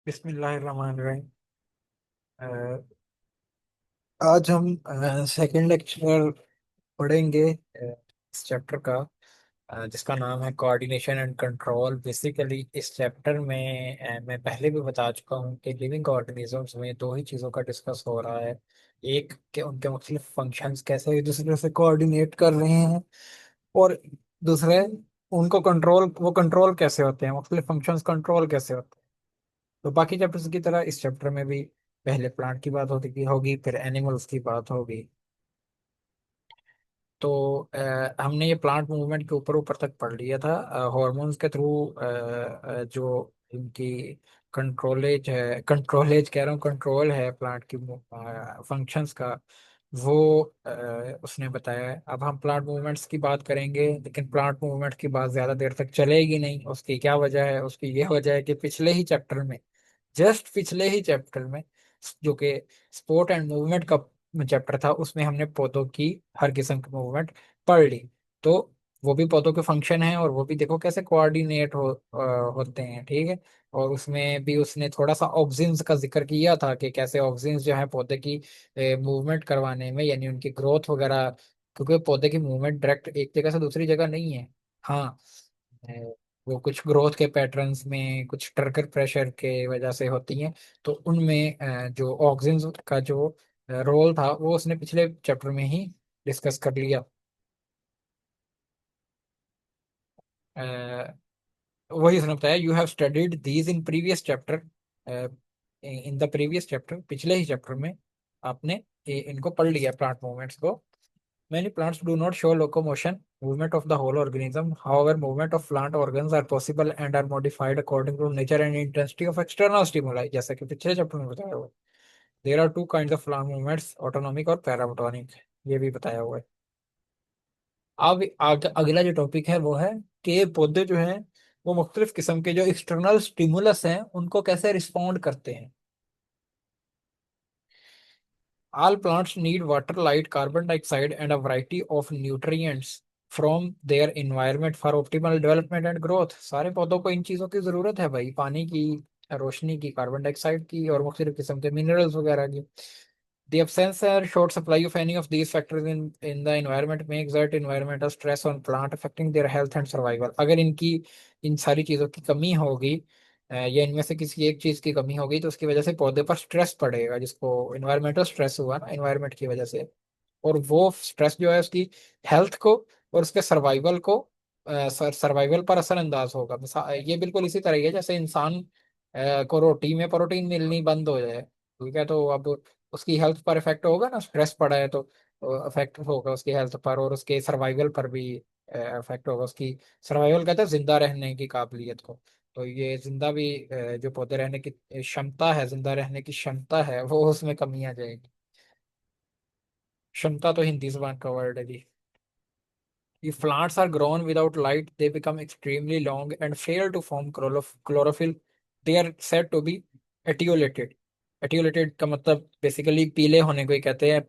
बिस्मिल्लाहिर्रहमानिर्रहीम। अ, आज हम सेकंड लेक्चर पढ़ेंगे इस चैप्टर का, जिसका नाम है कोऑर्डिनेशन एंड कंट्रोल। बेसिकली इस चैप्टर में मैं पहले भी बता चुका हूँ कि लिविंग ऑर्गेनिजम्स में दो ही चीज़ों का डिस्कस हो रहा है। एक कि उनके मुख्तलिफ फंक्शंस कैसे एक दूसरे से कोऑर्डिनेट कर रहे हैं, और दूसरे उनको कंट्रोल वो कंट्रोल कैसे होते हैं, मुख्तलिफ फंक्शंस कंट्रोल कैसे होते हैं। तो बाकी चैप्टर्स की तरह इस चैप्टर में भी पहले प्लांट की बात होगी, फिर एनिमल्स की बात होगी। तो हमने ये प्लांट मूवमेंट के ऊपर ऊपर तक पढ़ लिया था। हॉर्मोन्स के थ्रू जो इनकी कंट्रोलेज कह रहा हूँ, कंट्रोल है प्लांट की फंक्शंस का, वो उसने बताया है। अब हम प्लांट मूवमेंट्स की बात करेंगे, लेकिन प्लांट मूवमेंट की बात ज़्यादा देर तक चलेगी नहीं। उसकी क्या वजह है? उसकी ये वजह है कि पिछले ही चैप्टर में, जस्ट पिछले ही चैप्टर में, जो कि स्पोर्ट एंड मूवमेंट का चैप्टर था, उसमें हमने पौधों की हर किस्म की मूवमेंट पढ़ ली। तो वो भी पौधों के फंक्शन है, और वो भी देखो कैसे कोऑर्डिनेट होते हैं, ठीक है। और उसमें भी उसने थोड़ा सा ऑक्सिन्स का जिक्र किया था कि कैसे ऑक्सिन्स जो है पौधे की मूवमेंट करवाने में, यानी उनकी ग्रोथ वगैरह, क्योंकि पौधे की मूवमेंट डायरेक्ट एक जगह से दूसरी जगह नहीं है। हाँ, वो कुछ ग्रोथ के पैटर्न्स में, कुछ टर्गर प्रेशर के वजह से होती हैं। तो उनमें जो ऑक्सिन्स का जो रोल था, वो उसने पिछले चैप्टर में ही डिस्कस कर लिया। अ, वही उसने बताया, you have studied these in previous chapter. In the previous chapter, पिछले ही चैप्टर में आपने इनको पढ़ लिया, प्लांट मूवमेंट्स को। Many plants do not show locomotion, movement of the whole organism. However, movement of plant organs are possible and are modified according to nature and intensity of external stimuli. जैसा कि पिछले chapter में बताया हुआ है। There are two kinds of plant movements, autonomic और पैराबोटॉनिक। ये भी बताया हुआ है। अब अगला जो टॉपिक है वो है कि पौधे जो हैं वो मुख्तलिफ किस्म के जो एक्सटर्नल स्टिमुलस हैं उनको कैसे रिस्पॉन्ड करते हैं। All plants need water, light, carbon dioxide, and a variety of nutrients from their environment for optimal development and growth। सारे पौधों को इन चीज़ों की ज़रूरत है भाई, पानी की, रोशनी की, कार्बन डाइऑक्साइड की, और मुख्तलिफ किस्म के मिनरल्स वगैरह की। The absence or short supply of any of these factors in the environment may exert environmental stress on plant, affecting their health and survival। अगर इनकी इन सारी चीज़ों की कमी होगी, या इनमें से किसी एक चीज़ की कमी होगी, तो उसकी वजह से पौधे पर स्ट्रेस पड़ेगा, जिसको इन्वायरमेंटल स्ट्रेस हुआ ना, इन्वायरमेंट की वजह से। और वो स्ट्रेस जो है उसकी हेल्थ को और उसके सर्वाइवल को, सर्वाइवल पर असरअंदाज होगा। ये बिल्कुल इसी तरह ही है जैसे इंसान को रोटी में प्रोटीन मिलनी बंद हो जाए, ठीक है, तो अब उसकी हेल्थ पर इफेक्ट होगा ना, स्ट्रेस पड़ा है तो इफेक्ट होगा उसकी हेल्थ पर, और उसके सर्वाइवल पर भी इफेक्ट होगा। उसकी सर्वाइवल कहते हैं जिंदा रहने की काबिलियत को। तो ये जिंदा भी, जो पौधे रहने की क्षमता है, जिंदा रहने की क्षमता है, वो उसमें कमी आ जाएगी। क्षमता तो हिंदी जबान का वर्ड है जी। If plants are grown without light, they become extremely long and fail to form chlorophyll. They are said to be etiolated। etiolated का मतलब बेसिकली पीले होने को ही कहते हैं।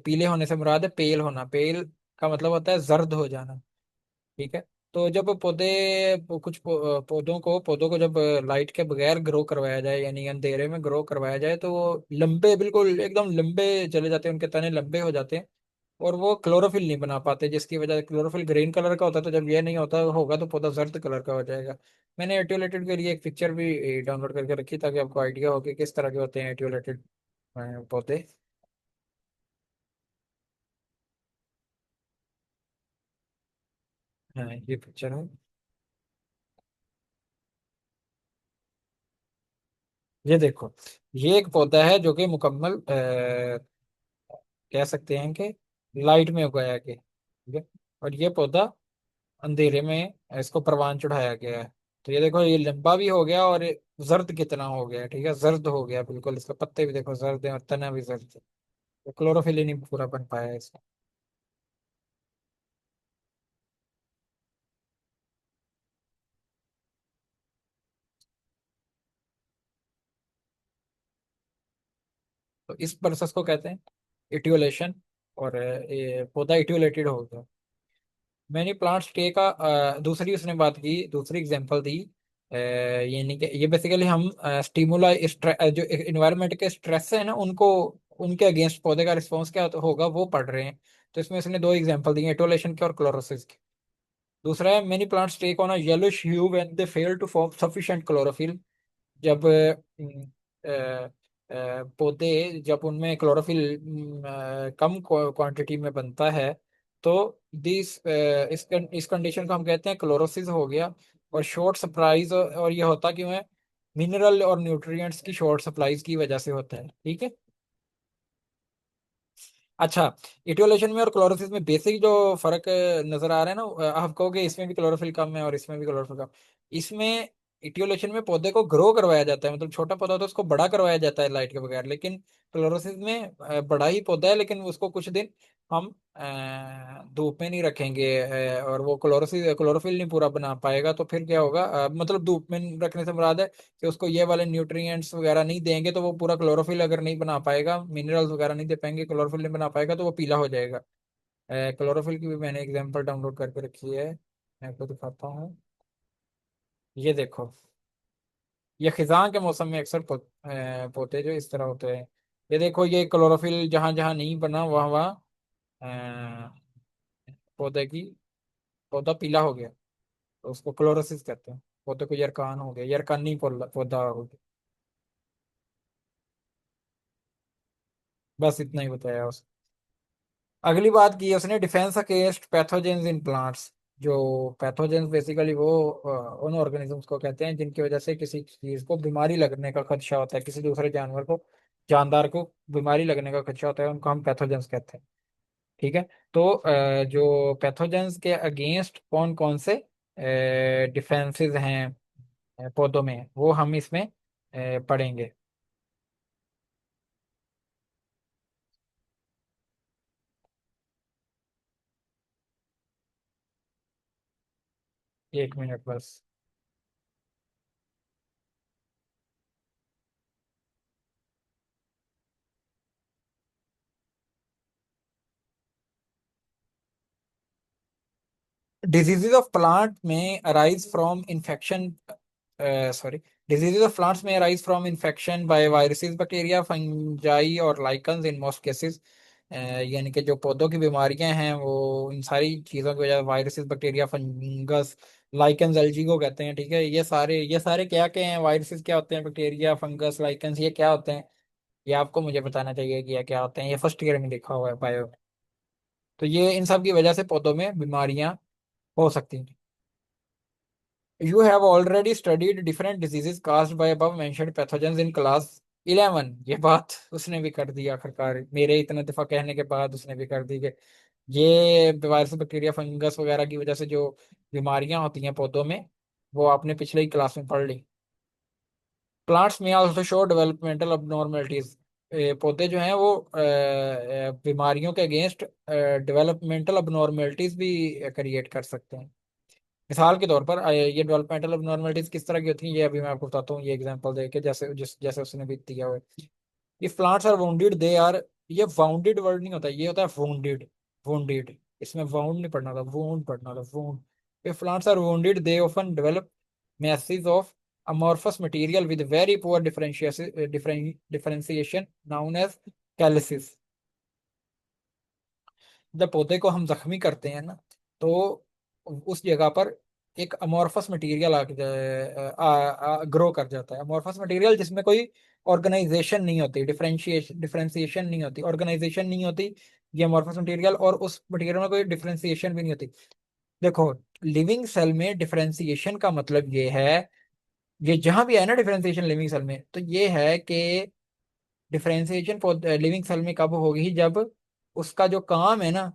पीले होने से मुराद है पेल होना। पेल का मतलब होता है जर्द हो जाना, ठीक है। तो जब पौधों को जब लाइट के बगैर ग्रो करवाया जाए, यानी अंधेरे में ग्रो करवाया जाए, तो वो लंबे, बिल्कुल एकदम लंबे चले जाते हैं, उनके तने लंबे हो जाते हैं, और वो क्लोरोफिल नहीं बना पाते, जिसकी वजह से क्लोरोफिल ग्रीन कलर का होता है। तो जब ये नहीं होता होगा तो पौधा जर्द कलर का हो जाएगा। मैंने एटियोलेटेड के लिए एक पिक्चर भी डाउनलोड करके रखी, ताकि आपको आइडिया हो कि किस तरह के होते हैं एटियोलेटेड पौधे। हाँ, ये पिक्चर है। ये देखो, ये एक पौधा है जो कि मुकम्मल कह सकते हैं कि लाइट में उगाया गया, ठीक है। और ये पौधा अंधेरे में, इसको परवान चढ़ाया गया है। तो ये देखो, ये लंबा भी हो गया, और ये जर्द कितना हो गया, ठीक है, जर्द हो गया बिल्कुल। इसके पत्ते भी देखो जर्द हैं, और तना भी जर्द है। तो क्लोरोफिल ही नहीं पूरा बन पाया है इसका। तो इस प्रोसेस को कहते हैं इटियोलेशन। और ये पौधा इटियोलेटेड हो गया। मैनी प्लांट्स टे का दूसरी उसने बात की, दूसरी एग्जांपल दी। यानी कि ये बेसिकली हम स्टिमुला जो इन्वायरमेंट के स्ट्रेस है ना उनको, उनके अगेंस्ट पौधे का रिस्पॉन्स क्या होगा वो पढ़ रहे हैं। तो इसमें इसने दो एग्जांपल दिए, एटोलेशन के और क्लोरोसिस के। दूसरा है many plants take on a yellowish hue when they fail to form sufficient chlorophyll. जब पौधे, जब उनमें क्लोरोफिल कम क्वांटिटी में बनता है, तो दिस इस कंडीशन को हम कहते हैं क्लोरोसिस हो गया। और शॉर्ट सप्लाईज, और ये होता क्यों है? मिनरल और न्यूट्रिएंट्स की शॉर्ट सप्लाईज की वजह से होता है, ठीक है। अच्छा, इटियोलेशन में और क्लोरोसिस में बेसिक जो फर्क नजर आ रहा है ना, आप कहोगे इसमें भी क्लोरोफिल कम है और इसमें भी क्लोरोफिल कम। इसमें इटियोलेशन में पौधे को ग्रो करवाया जाता है, मतलब छोटा पौधा होता है उसको बड़ा करवाया जाता है लाइट के बगैर। लेकिन क्लोरोसिस में बड़ा ही पौधा है लेकिन उसको कुछ दिन हम धूप में नहीं रखेंगे, और वो क्लोरोफिल नहीं पूरा बना पाएगा। तो फिर क्या होगा? मतलब धूप में रखने से मुराद है कि उसको ये वाले न्यूट्रिएंट्स वगैरह नहीं देंगे तो वो पूरा क्लोरोफिल अगर नहीं बना पाएगा, मिनरल्स वगैरह नहीं दे पाएंगे, क्लोरोफिल नहीं बना पाएगा, तो वो पीला हो जाएगा। क्लोरोफिल की भी मैंने एग्जांपल डाउनलोड करके रखी है, मैं आपको दिखाता हूँ। ये देखो, ये खिजां के मौसम में अक्सर पौधे जो इस तरह होते हैं। ये देखो, ये क्लोरोफिल जहां जहां नहीं बना वहां वहां पौधे की पौधा पीला हो गया, तो उसको क्लोरोसिस कहते हैं। पौधे को यरकान हो गया, यरकानी पौधा हो गया। बस इतना ही बताया। अगली बात की है उसने, defence against pathogens in plants. जो पैथोजेंस बेसिकली वो उन ऑर्गेनिजम्स को कहते हैं जिनकी वजह से किसी चीज को बीमारी लगने का खदशा होता है, किसी दूसरे जानवर को, जानदार को बीमारी लगने का खदशा होता है, उनको हम पैथोजेंस कहते हैं, ठीक है। तो जो पैथोजेंस के अगेंस्ट कौन कौन से डिफेंसेस हैं पौधों में, वो हम इसमें पढ़ेंगे। 1 मिनट बस। Diseases of plant may arise from infection. Sorry, diseases of plants may arise from infection by viruses, bacteria, fungi और lichens in most cases. यानी कि जो पौधों की बीमारियां हैं वो इन सारी चीजों की वजह, viruses, bacteria, fungus, lichens, algae को कहते हैं, ठीक है। ये सारे क्या क्या हैं? वायरसेस क्या होते हैं, बैक्टीरिया, फंगस, लाइकन्स ये क्या होते हैं? ये आपको मुझे बताना चाहिए कि ये क्या होते हैं, ये फर्स्ट ईयर में लिखा हुआ है बायो में। तो ये इन सब की वजह से पौधों में बीमारियां हो सकती हैं। You have already studied different diseases caused by above mentioned pathogens in class 11। ये बात उसने भी कर दी आखिरकार, मेरे इतने दफा कहने के बाद उसने भी कर दी कि ये वायरस, बैक्टीरिया, फंगस वगैरह की वजह से जो बीमारियां होती हैं पौधों में, वो आपने पिछले ही क्लास में पढ़ ली। प्लांट्स में आल्सो शो डेवलपमेंटल abnormalities। पौधे जो हैं वो बीमारियों के अगेंस्ट डेवलपमेंटल abnormalities भी क्रिएट कर सकते हैं। मिसाल के तौर पर ये डेवलपमेंटल abnormalities किस तरह की होती हैं, ये अभी मैं आपको बताता हूँ, ये एग्जांपल देके, जैसे उसने भी दिया हुआ है। If plants are wounded they are, ये वाउंडेड वर्ड नहीं होता, ये होता है wounded। wounded, इसमें वाउंड नहीं पढ़ना था, wound पढ़ना था, wound। If plants are wounded they often develop masses of amorphous material with very poor differentiation known as calluses। जब पौधे को हम जख्मी करते हैं ना, तो उस जगह पर एक अमॉर्फस मटेरियल आके ग्रो कर जाता है। अमॉर्फस मटेरियल जिसमें कोई ऑर्गेनाइजेशन नहीं होती, डिफरेंशिएशन नहीं होती, ऑर्गेनाइजेशन नहीं होती, ये अमॉर्फस मटेरियल, और उस मटेरियल में कोई डिफरेंशिएशन भी नहीं होती। देखो, लिविंग सेल में डिफरेंशिएशन का मतलब ये है, ये जहां भी है ना डिफरेंशिएशन लिविंग सेल में, तो ये है कि डिफरेंशिएशन लिविंग सेल में कब होगी? जब उसका जो काम है ना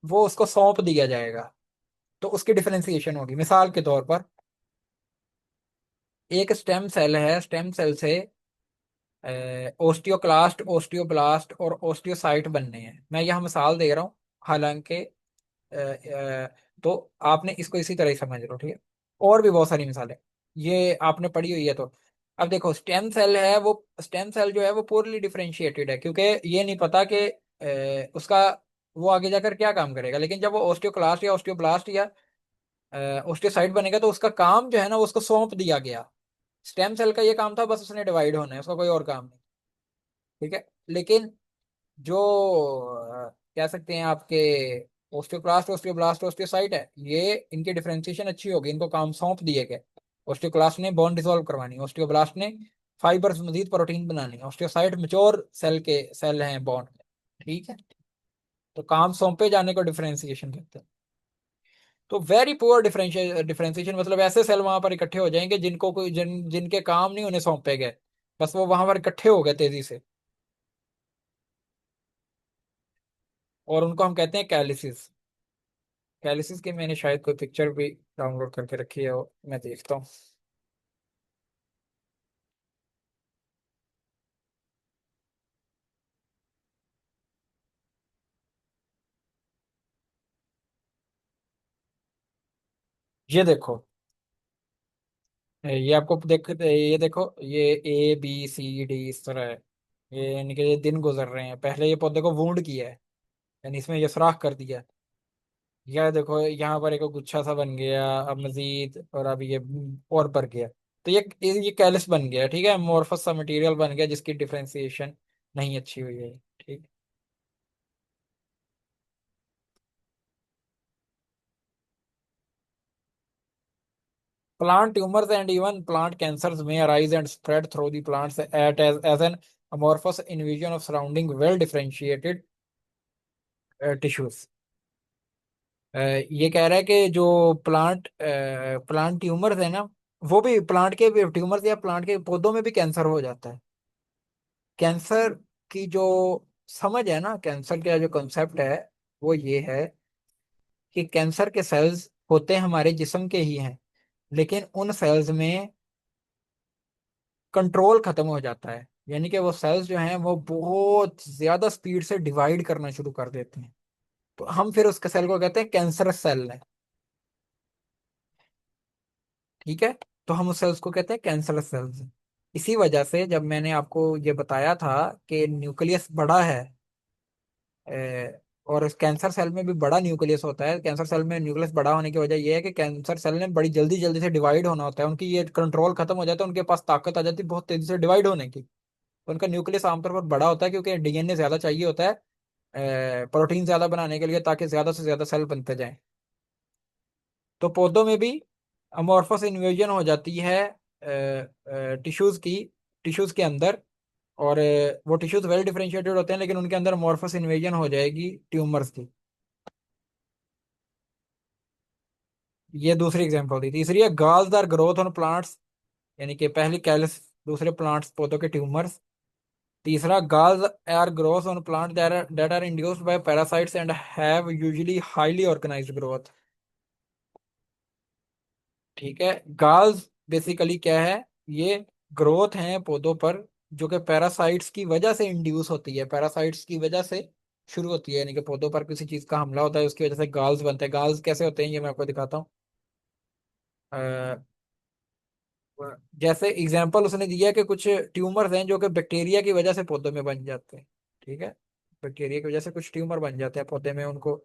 वो उसको सौंप दिया जाएगा, तो उसकी डिफरेंशिएशन होगी। मिसाल के तौर पर एक स्टेम सेल है, स्टेम सेल से ओस्टियोक्लास्ट, ओस्टियोब्लास्ट और ओस्टियोसाइट बनने हैं। मैं यहाँ मिसाल दे रहा हूँ, हालांकि तो आपने इसको इसी तरह ही समझ लो, ठीक है। और भी बहुत सारी मिसालें ये आपने पढ़ी हुई है। तो अब देखो, स्टेम सेल है वो, स्टेम सेल जो है वो पोरली डिफरेंशिएटेड है, क्योंकि ये नहीं पता कि उसका वो आगे जाकर क्या काम करेगा। लेकिन जब वो ओस्टियोक्लास्ट या ओस्टियोब्लास्ट या ओस्टियोसाइट बनेगा तो उसका काम जो है ना वो उसको सौंप दिया गया। स्टेम सेल का ये काम था बस उसने डिवाइड होना है, उसका कोई और काम नहीं। ठीक है। लेकिन जो कह सकते हैं आपके ओस्टियोक्लास्ट ओस्टियोब्लास्ट ओस्टियोसाइट है, ये इनकी डिफरेंशिएशन अच्छी होगी, इनको काम सौंप दिए गए। ओस्टियोक्लास्ट ने बॉन्ड डिसॉल्व करवानी, ओस्टियोब्लास्ट ने फाइबर्स मजीद प्रोटीन बनानी, ओस्टियोसाइट मेच्योर सेल के सेल हैं बॉन्ड। ठीक है। तो काम सौंपे जाने को डिफरेंशिएशन कहते हैं। तो वेरी पुअर डिफरेंशिएशन मतलब ऐसे सेल वहां पर इकट्ठे हो जाएंगे जिनको कोई जिनके काम नहीं उन्हें सौंपे गए, बस वो वहां पर इकट्ठे हो गए तेजी से, और उनको हम कहते हैं कैलिसिस। कैलिसिस की मैंने शायद कोई पिक्चर भी डाउनलोड करके रखी है, वो मैं देखता हूँ। ये देखो, ये आपको देख, ये देखो, ये A B C D इस तरह है। ये यानी कि ये दिन गुजर रहे हैं, पहले ये पौधे को वूंड किया है, यानी इसमें ये सुराख कर दिया है। यह देखो यहाँ पर एक गुच्छा सा बन गया, अब मजीद, और अब ये और बढ़ गया। तो ये कैलस बन गया, ठीक है, मोरफस सा मटेरियल बन गया जिसकी डिफरेंशिएशन नहीं अच्छी हुई है। ठीक। Plant tumors and even plant cancers may arise and spread through the plants as an amorphous invasion of surrounding well differentiated tissues. ये कह रहा है कि जो प्लांट ट्यूमर्स है ना, वो भी प्लांट के ट्यूमर्स या प्लांट के पौधों में भी कैंसर हो जाता है। कैंसर की जो समझ है ना, कैंसर का जो कंसेप्ट है वो ये है कि कैंसर के सेल्स होते हैं हमारे जिस्म के ही हैं, लेकिन उन सेल्स में कंट्रोल खत्म हो जाता है, यानी कि वो सेल्स जो हैं वो बहुत ज्यादा स्पीड से डिवाइड करना शुरू कर देते हैं। तो हम फिर उसके सेल को कहते हैं कैंसरस सेल है। ठीक है। तो हम उस सेल्स को कहते हैं कैंसरस सेल्स। इसी वजह से जब मैंने आपको ये बताया था कि न्यूक्लियस बड़ा है, और कैंसर सेल में भी बड़ा न्यूक्लियस होता है, कैंसर सेल में न्यूक्लियस बड़ा होने की वजह यह है कि कैंसर सेल ने बड़ी जल्दी जल्दी से डिवाइड होना होता है, उनकी ये कंट्रोल खत्म हो जाता है, उनके पास ताकत आ जाती है बहुत तेजी से डिवाइड होने की। उनका न्यूक्लियस आमतौर पर बड़ा होता है क्योंकि डीएनए ज्यादा चाहिए होता है प्रोटीन ज्यादा बनाने के लिए, ताकि ज्यादा से ज्यादा सेल बनते जाएं। तो पौधों में भी अमॉर्फस इन्वेजन हो जाती है टिश्यूज की, टिश्यूज के अंदर, और वो टिश्यूज वेल डिफरेंशिएटेड होते हैं लेकिन उनके अंदर अमॉर्फस इन्वेजन हो जाएगी ट्यूमर्स की। ये दूसरी एग्जांपल दी। तीसरी है गाल्स आर ग्रोथ ऑन प्लांट्स, यानी कि पहली कैलस, दूसरे प्लांट्स पौधों के ट्यूमर्स। तीसरा galls are growth on plant that are induced by parasites and have usually highly organised growth. ठीक है। गाल्स बेसिकली क्या है, ये ग्रोथ है पौधों पर जो कि पैरासाइट्स की वजह से इंड्यूस होती है, पैरासाइट्स की वजह से शुरू होती है, यानी कि पौधों पर किसी चीज का हमला होता है उसकी वजह से गाल्स बनते हैं। गाल्स कैसे होते हैं ये मैं आपको दिखाता हूँ। अ, जैसे एग्जांपल उसने दिया कि कुछ ट्यूमर्स हैं जो कि बैक्टीरिया की वजह से पौधों में बन जाते हैं। ठीक है। बैक्टीरिया की वजह से कुछ ट्यूमर बन जाते हैं पौधे में, उनको,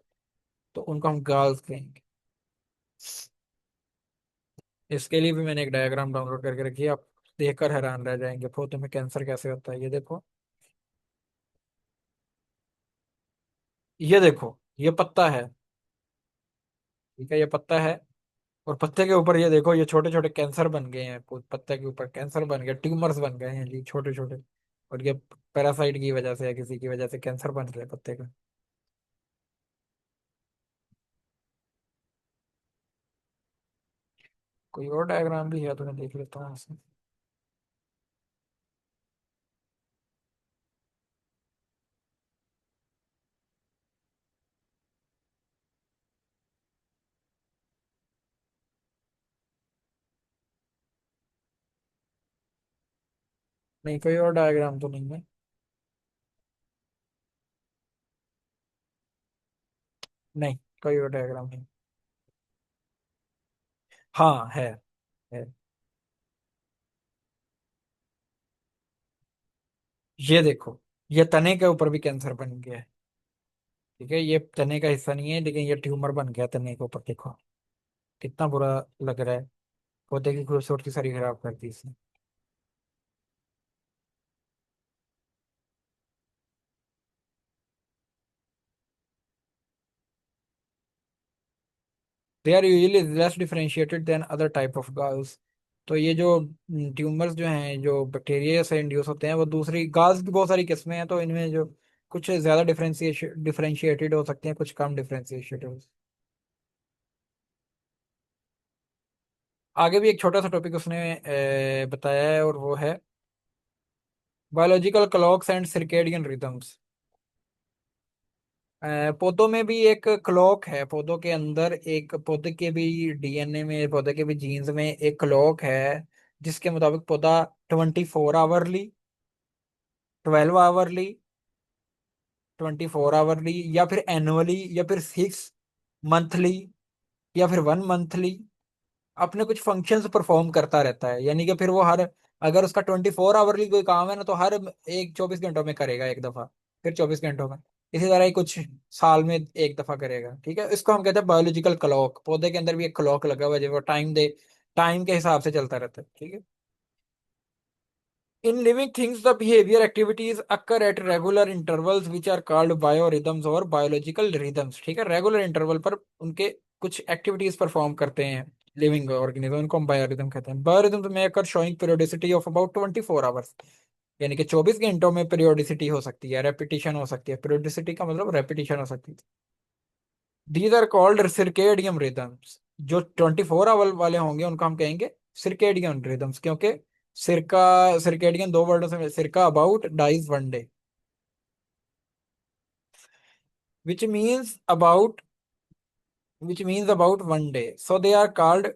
तो उनको हम गाल्स कहेंगे। इसके लिए भी मैंने एक डायग्राम डाउनलोड करके रखी है, आप देखकर हैरान रह जाएंगे पौधों में कैंसर कैसे होता है। ये देखो, ये देखो, ये पत्ता है। ठीक है, ये पत्ता है, और पत्ते के ऊपर ये देखो, ये छोटे छोटे कैंसर बन गए हैं, पत्ते के ऊपर कैंसर बन गए, ट्यूमर्स बन गए हैं जी छोटे छोटे। और ये पैरासाइट की वजह से या किसी की वजह से कैंसर बन रहे हैं पत्ते का। कोई और डायग्राम भी है तो मैं देख लेता हूँ इसमें। नहीं, कोई और डायग्राम तो नहीं है। नहीं, कोई और डायग्राम नहीं। हाँ है। ये देखो, ये तने के ऊपर भी कैंसर बन गया है। ठीक है, ये तने का हिस्सा नहीं है लेकिन ये ट्यूमर बन गया तने के ऊपर, देखो। कितना बुरा लग रहा है। पौधे की खूबसूरती सारी खराब कर दी इसने। They are usually less differentiated than other type of galls. तो ये जो ट्यूमर्स जो हैं जो बैक्टीरिया से इंड्यूस होते हैं, वो दूसरी गाल्स की बहुत सारी किस्में हैं, तो इनमें जो कुछ ज्यादा डिफरेंशिएटेड हो सकते हैं, कुछ कम डिफरेंशिएटेड हो। आगे भी एक छोटा सा टॉपिक उसने बताया है, और वो है biological clocks and circadian rhythms. पौधों में भी एक क्लॉक है, पौधों के अंदर एक, पौधे के भी डीएनए में, पौधे के भी जीन्स में एक क्लॉक है, जिसके मुताबिक पौधा 24 आवरली, 12 आवरली, 24 आवरली, या फिर एनुअली, या फिर 6 मंथली, या फिर 1 मंथली अपने कुछ फंक्शंस परफॉर्म करता रहता है। यानी कि फिर वो हर, अगर उसका 24 आवरली कोई काम है ना, तो हर एक 24 घंटों में करेगा एक दफा, फिर 24 घंटों में। इसी तरह ही कुछ साल में एक दफा करेगा। ठीक है, इसको हम कहते हैं बायोलॉजिकल क्लॉक। पौधे के अंदर भी एक क्लॉक लगा हुआ है जो वो टाइम दे, टाइम के हिसाब से चलता रहता है। ठीक है। In living things, the behavior activities occur at regular intervals, which are called biorhythms or biological rhythms। ठीक है, रेगुलर इंटरवल पर उनके कुछ एक्टिविटीज परफॉर्म करते हैं लिविंग ऑर्गेनिज्म, उनको हम बायोरिदम कहते हैं। बायोरिदम में occur showing periodicity of about 24 hours, यानी कि 24 घंटों में पीरियोडिसिटी हो सकती है, रेपिटेशन हो सकती है। पीरियोडिसिटी का मतलब रेपिटेशन हो सकती है। These are called circadian rhythms. जो 24 आवर वाले होंगे उनको हम कहेंगे सिरकेडियन रिदम्स, क्योंकि सिरका, सिरकेडियन दो वर्डों से, circa about, dies 1 day, which means about, which means about 1 day. So they are called,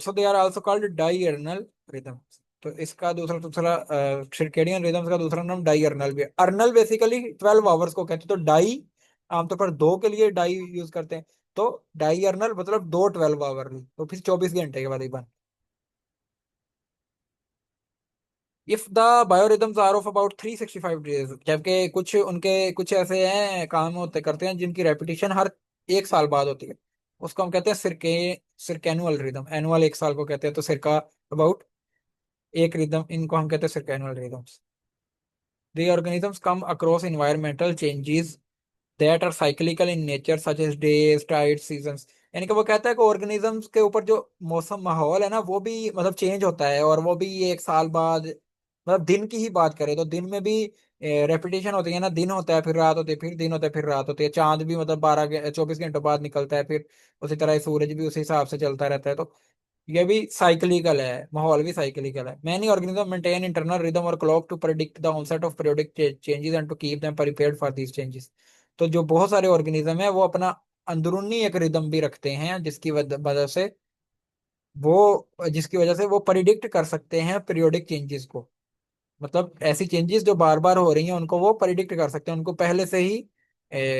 so they are also called diurnal rhythms। तो इसका दूसरा दूसरा सर्केडियन रिदम्स का दूसरा नाम डाइअर्नल भी है। अर्नल बेसिकली 12 आवर्स को कहते हैं, तो डाई आमतौर पर दो के लिए डाई यूज करते हैं। तो डाइअर्नल मतलब दो 12 आवर, तो फिर 24 घंटे के बाद एक बार। If the biorhythms are of about 365 days, जबकि कुछ उनके कुछ ऐसे हैं काम होते करते हैं जिनकी रेपिटेशन हर एक साल बाद होती है, उसको हम कहते हैं सिरकैनुअल रिदम। एनुअल एक साल को कहते हैं, तो सिरका अबाउट एक रिदम, इनको हम कहते हैं सिरकैनुअल rhythms. The organisms come across environmental changes that are cyclical in nature, such as days, tides, seasons। यानी कि वो कहता है कि ऑर्गेनिजम्स के ऊपर जो मौसम माहौल है ना, वो भी मतलब चेंज होता है, और वो भी एक साल बाद, मतलब दिन की ही बात करें तो दिन में भी रेपिटेशन होती है ना, दिन होता है फिर रात होती है, फिर दिन होता है फिर रात होती है। चांद भी मतलब 24 घंटों बाद निकलता है, फिर उसी तरह सूरज भी उसी हिसाब से चलता रहता है। तो ये भी साइक्लिकल है, माहौल भी साइक्लिकल है। Many organism maintain internal rhythm और clock to predict the onset of periodic changes and to keep them prepared for these changes. तो जो बहुत सारे ऑर्गेनिज्म है वो अपना अंदरूनी एक रिदम भी रखते हैं, जिसकी वजह से वो प्रिडिक्ट कर सकते हैं पीरियोडिक चेंजेस को। मतलब ऐसी चेंजेस जो बार बार हो रही हैं उनको वो प्रिडिक्ट कर सकते हैं, उनको पहले से ही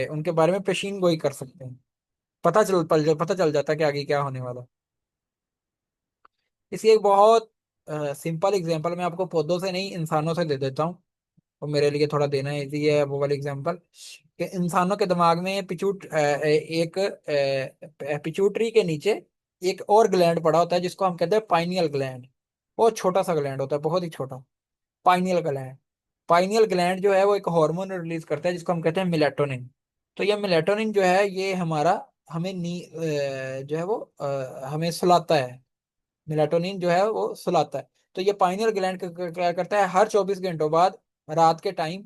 उनके बारे में पेशीन गोई कर सकते हैं। पता चल जाता है कि आगे क्या होने वाला। इसकी एक बहुत सिंपल एग्जांपल मैं आपको पौधों से नहीं, इंसानों से दे देता हूँ। और मेरे लिए थोड़ा देना इजी है वो वाला एग्जांपल, कि इंसानों के दिमाग में एक पिट्यूटरी के नीचे एक और ग्लैंड पड़ा होता है, जिसको हम कहते हैं पाइनियल ग्लैंड। बहुत छोटा सा ग्लैंड होता है, बहुत ही छोटा, पाइनियल ग्लैंड। पाइनियल ग्लैंड जो है वो एक हार्मोन रिलीज करता है, जिसको हम कहते हैं मिलेटोनिन। तो ये मिलेटोनिन जो है ये हमारा, जो है वो हमें सुलाता है। मेलाटोनिन जो है वो सुलाता है। तो ये पाइनियल ग्लैंड क्या करता है, हर 24 घंटों बाद रात के टाइम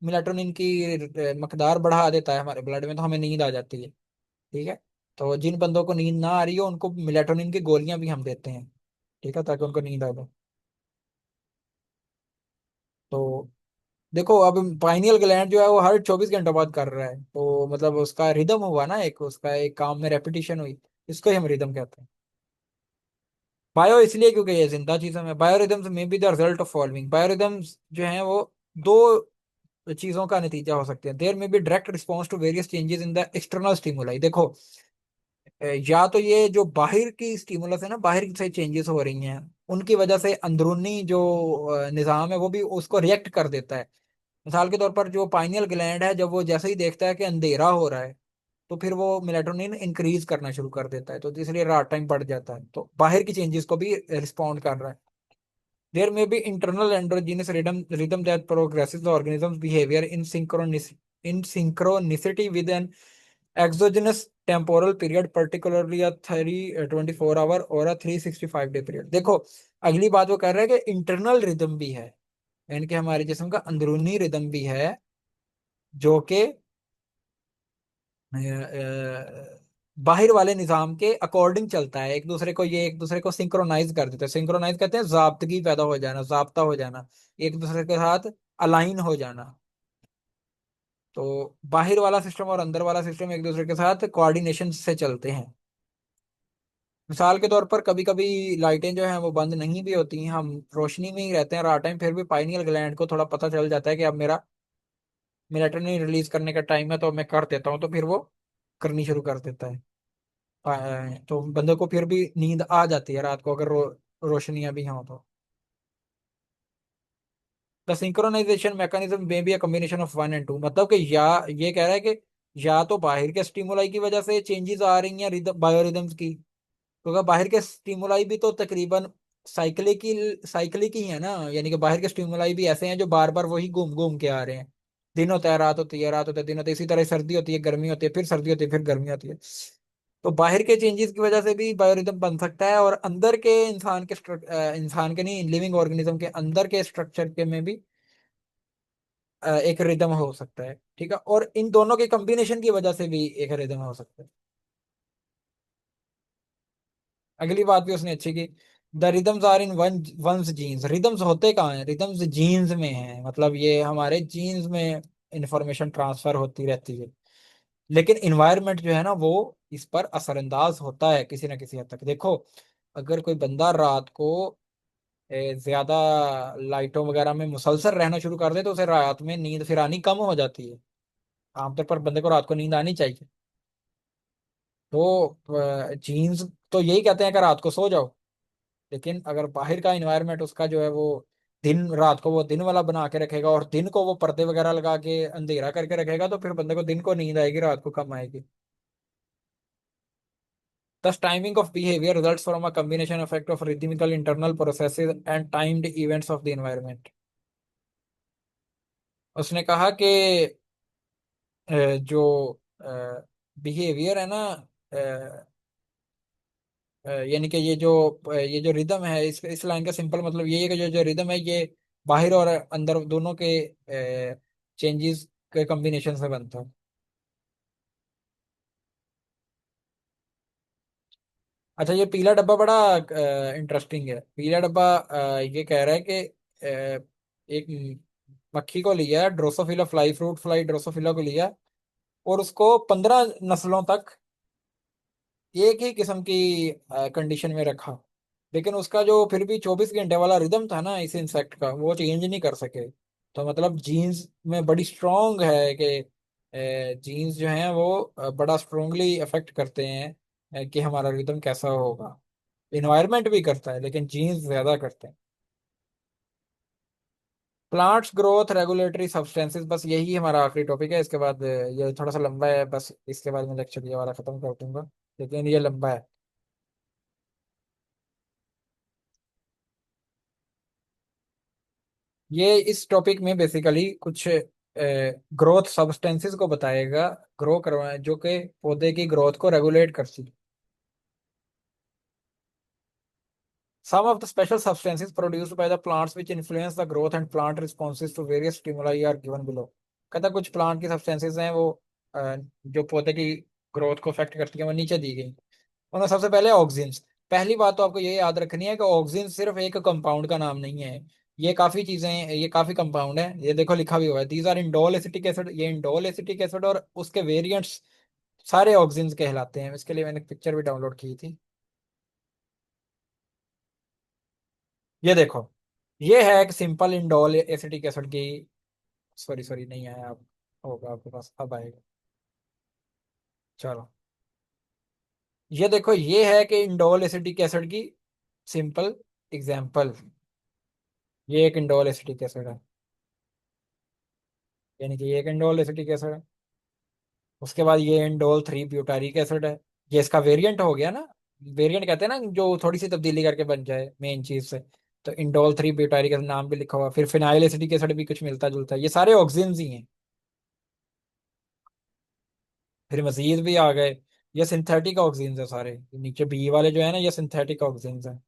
मेलाटोनिन की मकदार बढ़ा देता है हमारे ब्लड में, तो हमें नींद आ जाती है। ठीक है। तो जिन बंदों को नींद ना आ रही हो उनको मेलाटोनिन की गोलियां भी हम देते हैं। ठीक है, ताकि उनको नींद आ जाए। तो देखो, अब पाइनियल ग्लैंड जो है वो हर 24 घंटों बाद कर रहा है, तो मतलब उसका रिदम हुआ ना, एक उसका एक काम में रेपिटेशन हुई। इसको ही हम रिदम कहते हैं। बायो इसलिए क्योंकि ये जिंदा चीजों में, बायोरिदम्स में be the result of following. Biorhythms जो हैं वो दो चीजों का नतीजा हो सकते हैं। There may be direct response to various changes in the external stimuli. देखो, या तो ये जो बाहर की स्टिमुलस है ना, बाहर से चेंजेस हो रही हैं, उनकी वजह से अंदरूनी जो निजाम है वो भी उसको रिएक्ट कर देता है। मिसाल के तौर पर जो पाइनियल ग्लैंड है, जब वो जैसे ही देखता है कि अंधेरा हो रहा है, तो फिर वो मेलाटोनिन इंक्रीज करना शुरू कर देता है, तो इसलिए रात टाइम बढ़ जाता है, तो बाहर की चेंजेस को भी रिस्पॉन्ड कर रहा है। There may be internal endogenous rhythm that progresses the organism behaviour in synchronicity with an exogenous temporal period, particularly a 3 24 hour और अ 365 डे पीरियड। देखो, अगली बात वो कर रहा है कि इंटरनल रिदम भी है, यानी कि हमारे जिस्म का अंदरूनी रिदम भी है, जो कि बाहर वाले निजाम के अकॉर्डिंग चलता है। एक दूसरे को सिंक्रोनाइज कर देते हैं। सिंक्रोनाइज कहते हैं जाब्तगी पैदा हो जाना, जाब्ता हो जाना, एक दूसरे के साथ अलाइन हो जाना। तो बाहर वाला सिस्टम और अंदर वाला सिस्टम एक दूसरे के साथ कोऑर्डिनेशन से चलते हैं। मिसाल के तौर पर कभी कभी लाइटें जो हैं वो बंद नहीं भी होती हैं, हम रोशनी में ही रहते हैं रात टाइम, फिर भी पाइनियल ग्लैंड को थोड़ा पता चल जाता है कि अब मेरा मेलाटोनिन रिलीज करने का टाइम है, तो मैं कर देता हूँ, तो फिर वो करनी शुरू कर देता है। तो बंदे को फिर भी नींद आ जाती है रात को, अगर रोशनियां भी हों तो। The synchronisation mechanism may be a combination of one and two, मतलब कि या ये कह रहा है कि या तो बाहर के स्टिमुलाई की वजह से चेंजेस आ रही हैं रिदम, बायोरिदम्स की, क्योंकि बाहर के स्टिमुलाई भी तो तकरीबन साइक्लिक ही है ना, यानी कि बाहर के स्टिमुलाई भी ऐसे हैं जो बार बार वही घूम घूम के आ रहे हैं। दिन होता है, रात होती है, रात होता है, दिन होता है, इसी तरह सर्दी होती है, गर्मी होती है, फिर सर्दी होती है, फिर गर्मी होती है। तो बाहर के चेंजेस की वजह से भी बायोरिदम बन सकता है, और अंदर के इंसान के नहीं, लिविंग ऑर्गेनिज्म के अंदर के स्ट्रक्चर के में भी एक रिदम हो सकता है। ठीक है, और इन दोनों के कॉम्बिनेशन की वजह से भी एक रिदम हो सकता है। अगली बात भी उसने अच्छी की। The rhythms are in one's genes, rhythms होते कहाँ हैं? रिदम्स जीन्स में हैं, मतलब ये हमारे जीन्स में इंफॉर्मेशन ट्रांसफर होती रहती है। लेकिन इन्वायरमेंट जो है ना, वो इस पर असरअंदाज होता है किसी ना किसी हद तक। देखो, अगर कोई बंदा रात को ज्यादा लाइटों वगैरह में मुसलसल रहना शुरू कर दे, तो उसे रात में नींद फिर आनी कम हो जाती है। आमतौर पर बंदे को रात को नींद आनी चाहिए। तो जीन्स तो यही कहते हैं कि रात को सो जाओ, लेकिन अगर बाहर का इन्वायरमेंट उसका जो है वो दिन रात को वो दिन वाला बना के रखेगा, और दिन को वो पर्दे वगैरह लगा के अंधेरा करके रखेगा, तो फिर बंदे को दिन को नींद आएगी, रात को कम आएगी। Thus, timing of behavior results from a combination effect of rhythmical internal processes and timed events of the environment. उसने कहा कि जो बिहेवियर है ना, यानी कि ये जो रिदम है, इस लाइन का सिंपल मतलब ये है कि जो जो रिदम है, ये बाहर और अंदर दोनों के चेंजेस के कॉम्बिनेशन से बनता है। अच्छा, ये पीला डब्बा बड़ा इंटरेस्टिंग है। पीला डब्बा ये कह रहा है कि एक मक्खी को लिया, Drosophila fly, fruit fly Drosophila को लिया, और उसको 15 नस्लों तक एक ही किस्म की कंडीशन में रखा, लेकिन उसका जो फिर भी 24 घंटे वाला रिदम था ना इस इंसेक्ट का, वो चेंज नहीं कर सके। तो मतलब जीन्स में बड़ी स्ट्रोंग है कि जीन्स जो हैं वो बड़ा स्ट्रोंगली अफेक्ट करते हैं कि हमारा रिदम कैसा होगा। इन्वायरमेंट भी करता है, लेकिन जीन्स ज्यादा करते हैं। प्लांट्स ग्रोथ रेगुलेटरी सब्सटेंसेस, बस यही हमारा आखिरी टॉपिक है। इसके बाद ये थोड़ा सा लंबा है, बस इसके बाद मैं लेक्चर ये वाला खत्म कर दूंगा, लेकिन ये लंबा है। ये इस टॉपिक में बेसिकली कुछ ग्रोथ सब्सटेंसेस को बताएगा, ग्रो करवा जो कि पौधे की ग्रोथ को रेगुलेट करती है। Some of the special substances produced by the plants which influence the growth and plant responses to various stimuli are given below। कहता कुछ प्लांट की सब्सटेंसेस हैं वो जो पौधे की ग्रोथ को अफेक्ट करती है, वो नीचे दी गई। उनमें सबसे पहले ऑक्सिन्स। पहली बात तो आपको ये याद रखनी है कि ऑक्सिन सिर्फ एक कंपाउंड का नाम नहीं है, ये काफी चीजें हैं, ये काफी कंपाउंड है। ये देखो लिखा भी हुआ है, these are indole acetic acid, ये इंडोल एसिटिक एसिड और उसके वेरिएंट्स सारे ऑक्सिन्स कहलाते हैं। इसके लिए मैंने एक पिक्चर भी डाउनलोड की थी। ये देखो, ये है एक सिंपल इंडोल एसिटिक एसिड की, सॉरी सॉरी नहीं आया, अब होगा आपके पास, अब आएगा। चलो, ये देखो, ये है कि इंडोल एसिटिक एसिड की सिंपल एग्जांपल, ये एक इंडोल एसिटिक एसिड है, यानी कि ये एक इंडोल एसिटिक एसिड है। उसके बाद ये इंडोल 3 ब्यूटारिक एसिड है। ये इसका वेरिएंट हो गया ना। वेरिएंट कहते हैं ना जो थोड़ी सी तब्दीली करके बन जाए मेन चीज से। तो इंडोल 3 ब्यूटारिक एसिड नाम भी लिखा हुआ, फिर फिनाइल एसिडिक एसिड भी कुछ मिलता जुलता है, ये सारे ऑक्सीजन ही हैं। फिर मजीद भी आ गए। ये सिंथेटिक ऑक्सीजन है सारे, नीचे बी वाले जो है ना ये सिंथेटिक ऑक्सीजन है।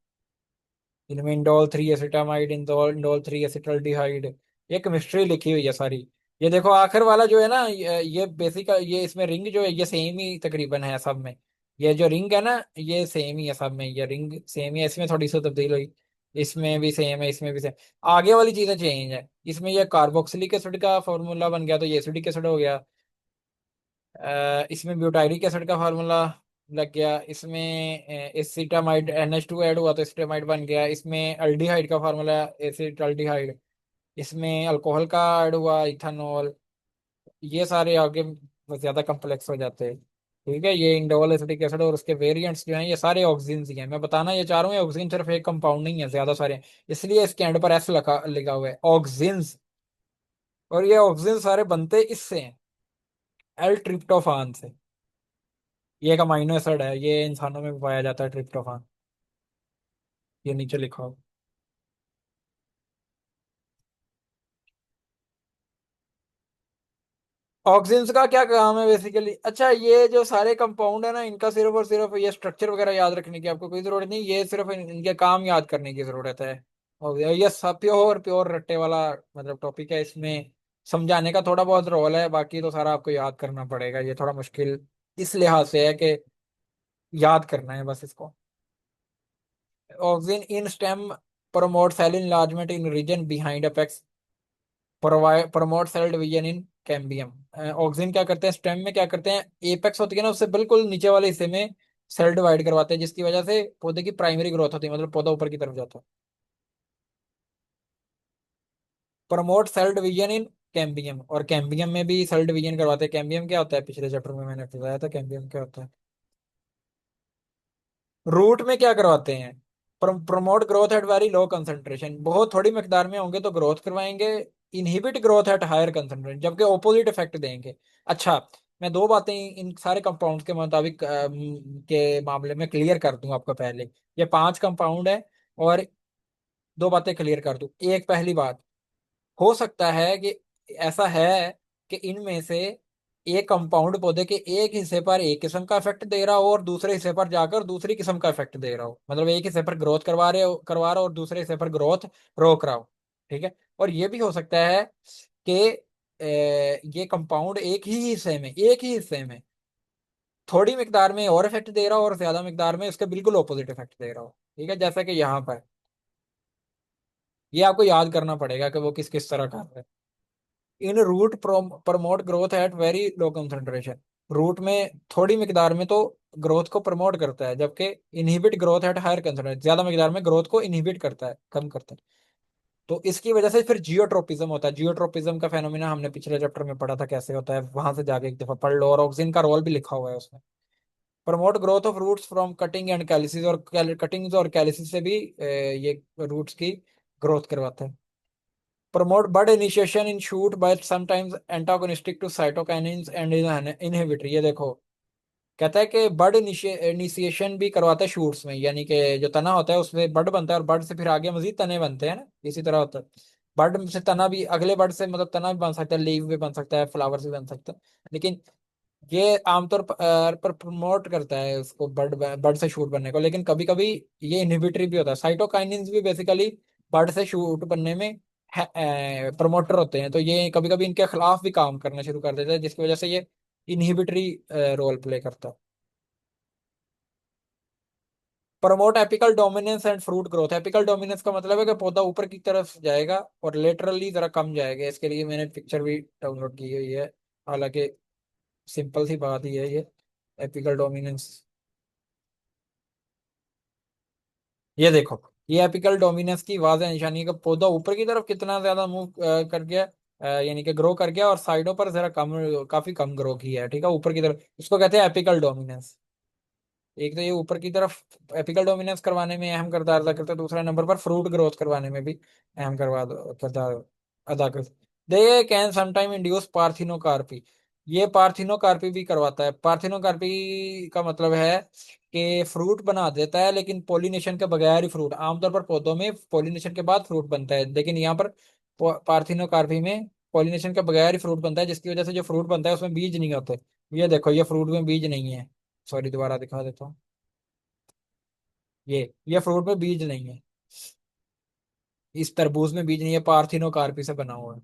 इनमें इंडोल 3 एसिटामाइड, इंडोल 3 एसिटल्डिहाइड, ये केमिस्ट्री लिखी हुई है सारी। ये देखो आखिर वाला जो है ना, ये बेसिक, ये इसमें रिंग जो है ये सेम ही तकरीबन है सब में। ये जो रिंग है ना ये सेम ही है सब में, ये रिंग सेम ही है, इसमें थोड़ी सी तब्दील हुई। इसमें भी सेम है, इसमें भी सेम। आगे वाली चीजें चेंज है, इसमें ये कार्बोक्सिलिक एसिड का फॉर्मूला बन गया तो ये एसिडिक एसिड हो गया। इसमें ब्यूटाइरिक एसिड का फार्मूला लग गया, इसमें एसिटामाइड NH2 ऐड हुआ तो एसिटामाइड बन गया, इसमें अल्डिहाइड का फार्मूला एसिटल्डिहाइड, इसमें अल्कोहल का ऐड हुआ इथानॉल। ये सारे आगे ज्यादा कम्प्लेक्स हो जाते हैं। ठीक है, ये इंडोल एसिटिक एसिड और उसके वेरिएंट्स जो हैं ये सारे ऑक्सीजन ही हैं। मैं बताना ये चाह रहा हूँ ऑक्सीजन सिर्फ एक कंपाउंड नहीं है, ज्यादा सारे हैं। इसलिए इसके एंड पर एस लिखा हुआ है ऑक्सीजन। और ये ऑक्सीजन सारे बनते इससे हैं, एल ट्रिप्टोफान से। ये एक अमाइनो एसिड है, ये इंसानों में भी पाया जाता है ट्रिप्टोफान। ये नीचे लिखा हो। ऑक्सीजन का क्या काम है बेसिकली? अच्छा, ये जो सारे कंपाउंड है ना इनका सिर्फ और सिर्फ ये स्ट्रक्चर वगैरह याद रखने की आपको कोई जरूरत नहीं, ये सिर्फ इनके काम याद करने की जरूरत है। और ये सब प्योर प्योर रट्टे वाला मतलब टॉपिक है, इसमें समझाने का थोड़ा बहुत रोल है, बाकी तो सारा आपको याद करना पड़ेगा। ये थोड़ा मुश्किल इस लिहाज से है कि याद करना है बस इसको। Auxins in stem promote cell enlargement in region behind apex, promote cell division in cambium. Auxin क्या करते हैं स्टेम में, क्या करते हैं एपेक्स होती है ना उससे बिल्कुल नीचे वाले हिस्से में सेल डिवाइड करवाते हैं, जिसकी वजह से पौधे की प्राइमरी ग्रोथ होती है, मतलब पौधा ऊपर की तरफ जाता है। Promote cell division in cambium, और कैम्बियम में भी सेल डिवीजन करवाते हैं। कैम्बियम क्या होता है पिछले चैप्टर में मैंने बताया था कैम्बियम क्या होता है। रूट में क्या करवाते हैं? Promote growth at very low concentration, बहुत थोड़ी मकदार में होंगे तो ग्रोथ करवाएंगे। Inhibit growth at higher concentration, जबकि ऑपोजिट इफेक्ट देंगे। अच्छा, मैं दो बातें इन सारे कंपाउंड्स के मुताबिक के मामले में क्लियर कर दूं आपको पहले। ये 5 कंपाउंड है, और दो बातें क्लियर कर दूं। एक पहली बात, हो सकता है कि ऐसा है कि इनमें से एक कंपाउंड पौधे के एक हिस्से पर एक किस्म का इफेक्ट दे रहा हो और दूसरे हिस्से पर जाकर दूसरी किस्म का इफेक्ट दे रहा हो, मतलब एक हिस्से पर ग्रोथ करवा रहा हो और दूसरे हिस्से पर ग्रोथ रोक रहा हो। ठीक है, और ये भी हो सकता है कि ये कंपाउंड एक ही हिस्से में थोड़ी मिकदार में और इफेक्ट दे रहा हो और ज्यादा मिकदार में उसके बिल्कुल ऑपोजिट इफेक्ट दे रहा हो। ठीक है, जैसा कि यहाँ पर ये आपको याद करना पड़ेगा कि वो किस किस तरह का है। In root promote growth at very low concentration, root में थोड़ी मिकदार में तो ग्रोथ को प्रमोट करता है, जबकि inhibit growth at higher concentration, ज्यादा मिकदार में ग्रोथ को इनहिबिट करता है, कम करता है। तो इसकी वजह से फिर जियोट्रोपिज्म होता है। जियोट्रोपिज्म का फेनोमेना हमने पिछले चैप्टर में पढ़ा था कैसे होता है, वहां से जाके एक दफा पढ़ लो, और ऑक्सिन का रोल भी लिखा हुआ है उसमें। Promote growth of roots from cutting and callus, और कटिंग्स और कैलिसिस से भी ये रूट्स की ग्रोथ करवाता है। Promote bud initiation in shoot but sometimes antagonistic to cytokinins and inhibitory। ये देखो, कहता है कि बड इनिशिएशन भी करवाता है शूट्स में, यानी कि जो तना होता है उसमें बड बनता है और बड से फिर आगे मजीद तने बनते हैं ना, इसी तरह होता है। बड से तना भी, अगले बड से मतलब तना भी बन सकता है, लीव भी बन सकता है, फ्लावर्स भी बन सकता है। लेकिन ये आमतौर पर प्रमोट करता है उसको, बर्ड बर्ड से शूट बनने को, लेकिन कभी कभी ये इनहिबिटरी भी होता है। साइटोकाइनिन्स भी बेसिकली बर्ड से शूट बनने में प्रमोटर होते हैं, तो ये कभी कभी इनके खिलाफ भी काम करना शुरू कर देते हैं, जिसकी वजह से ये इनहिबिटरी रोल प्ले करता है। Promote apical dominance and fruit growth, apical dominance का मतलब है कि पौधा ऊपर की तरफ जाएगा और लेटरली जरा कम जाएगा। इसके लिए मैंने पिक्चर भी डाउनलोड की हुई है, हालांकि सिंपल सी बात ही है ये एपिकल डोमिनेंस। ये देखो, ये एपिकल डोमिनेंस की वाज़ह निशानी है कि पौधा ऊपर की तरफ कितना ज्यादा मूव कर गया, यानी कि ग्रो कर गया, और साइडों पर जरा कम, काफी कम ग्रो किया है। ठीक है, ऊपर की तरफ इसको कहते हैं एपिकल डोमिनेंस। एक तो ये ऊपर की तरफ एपिकल डोमिनेंस करवाने में अहम किरदार अदा करता है, दूसरा नंबर पर फ्रूट ग्रोथ करवाने में भी अहम किरदार अदा करता। They can sometime induce parthenocarpy, ये पार्थिनोकार्पी भी करवाता है। पार्थिनोकार्पी का मतलब है कि फ्रूट बना देता है, लेकिन पोलिनेशन के बगैर ही फ्रूट। आमतौर पर पौधों में पोलिनेशन के बाद फ्रूट बनता है, लेकिन यहाँ पर पार्थिनोकार्पी में पोलिनेशन के बगैर ही फ्रूट बनता है, जिसकी वजह से जो फ्रूट बनता है उसमें बीज नहीं होते। ये देखो, ये फ्रूट में बीज नहीं है। सॉरी, दोबारा दिखा देता हूँ। ये फ्रूट में बीज नहीं है। इस तरबूज में बीज नहीं है, पार्थिनोकार्पी से बना हुआ है।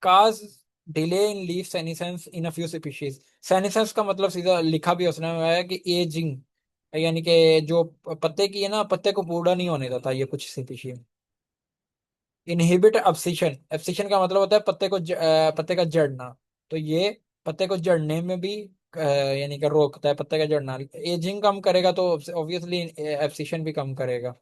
Cause delay in leaf senescence in a few species. Senescence का मतलब सीधा लिखा भी उसने हुआ है कि एजिंग, यानी कि जो पत्ते की है ना, पत्ते को पूरा नहीं होने देता ये कुछ स्पीशीज। Inhibit abscission. एब्सिशन का मतलब होता है पत्ते का जड़ना। तो ये पत्ते को जड़ने में भी यानी कि रोकता है पत्ते का जड़ना। एजिंग कम करेगा तो ऑब्वियसली एब्सिशन भी कम करेगा।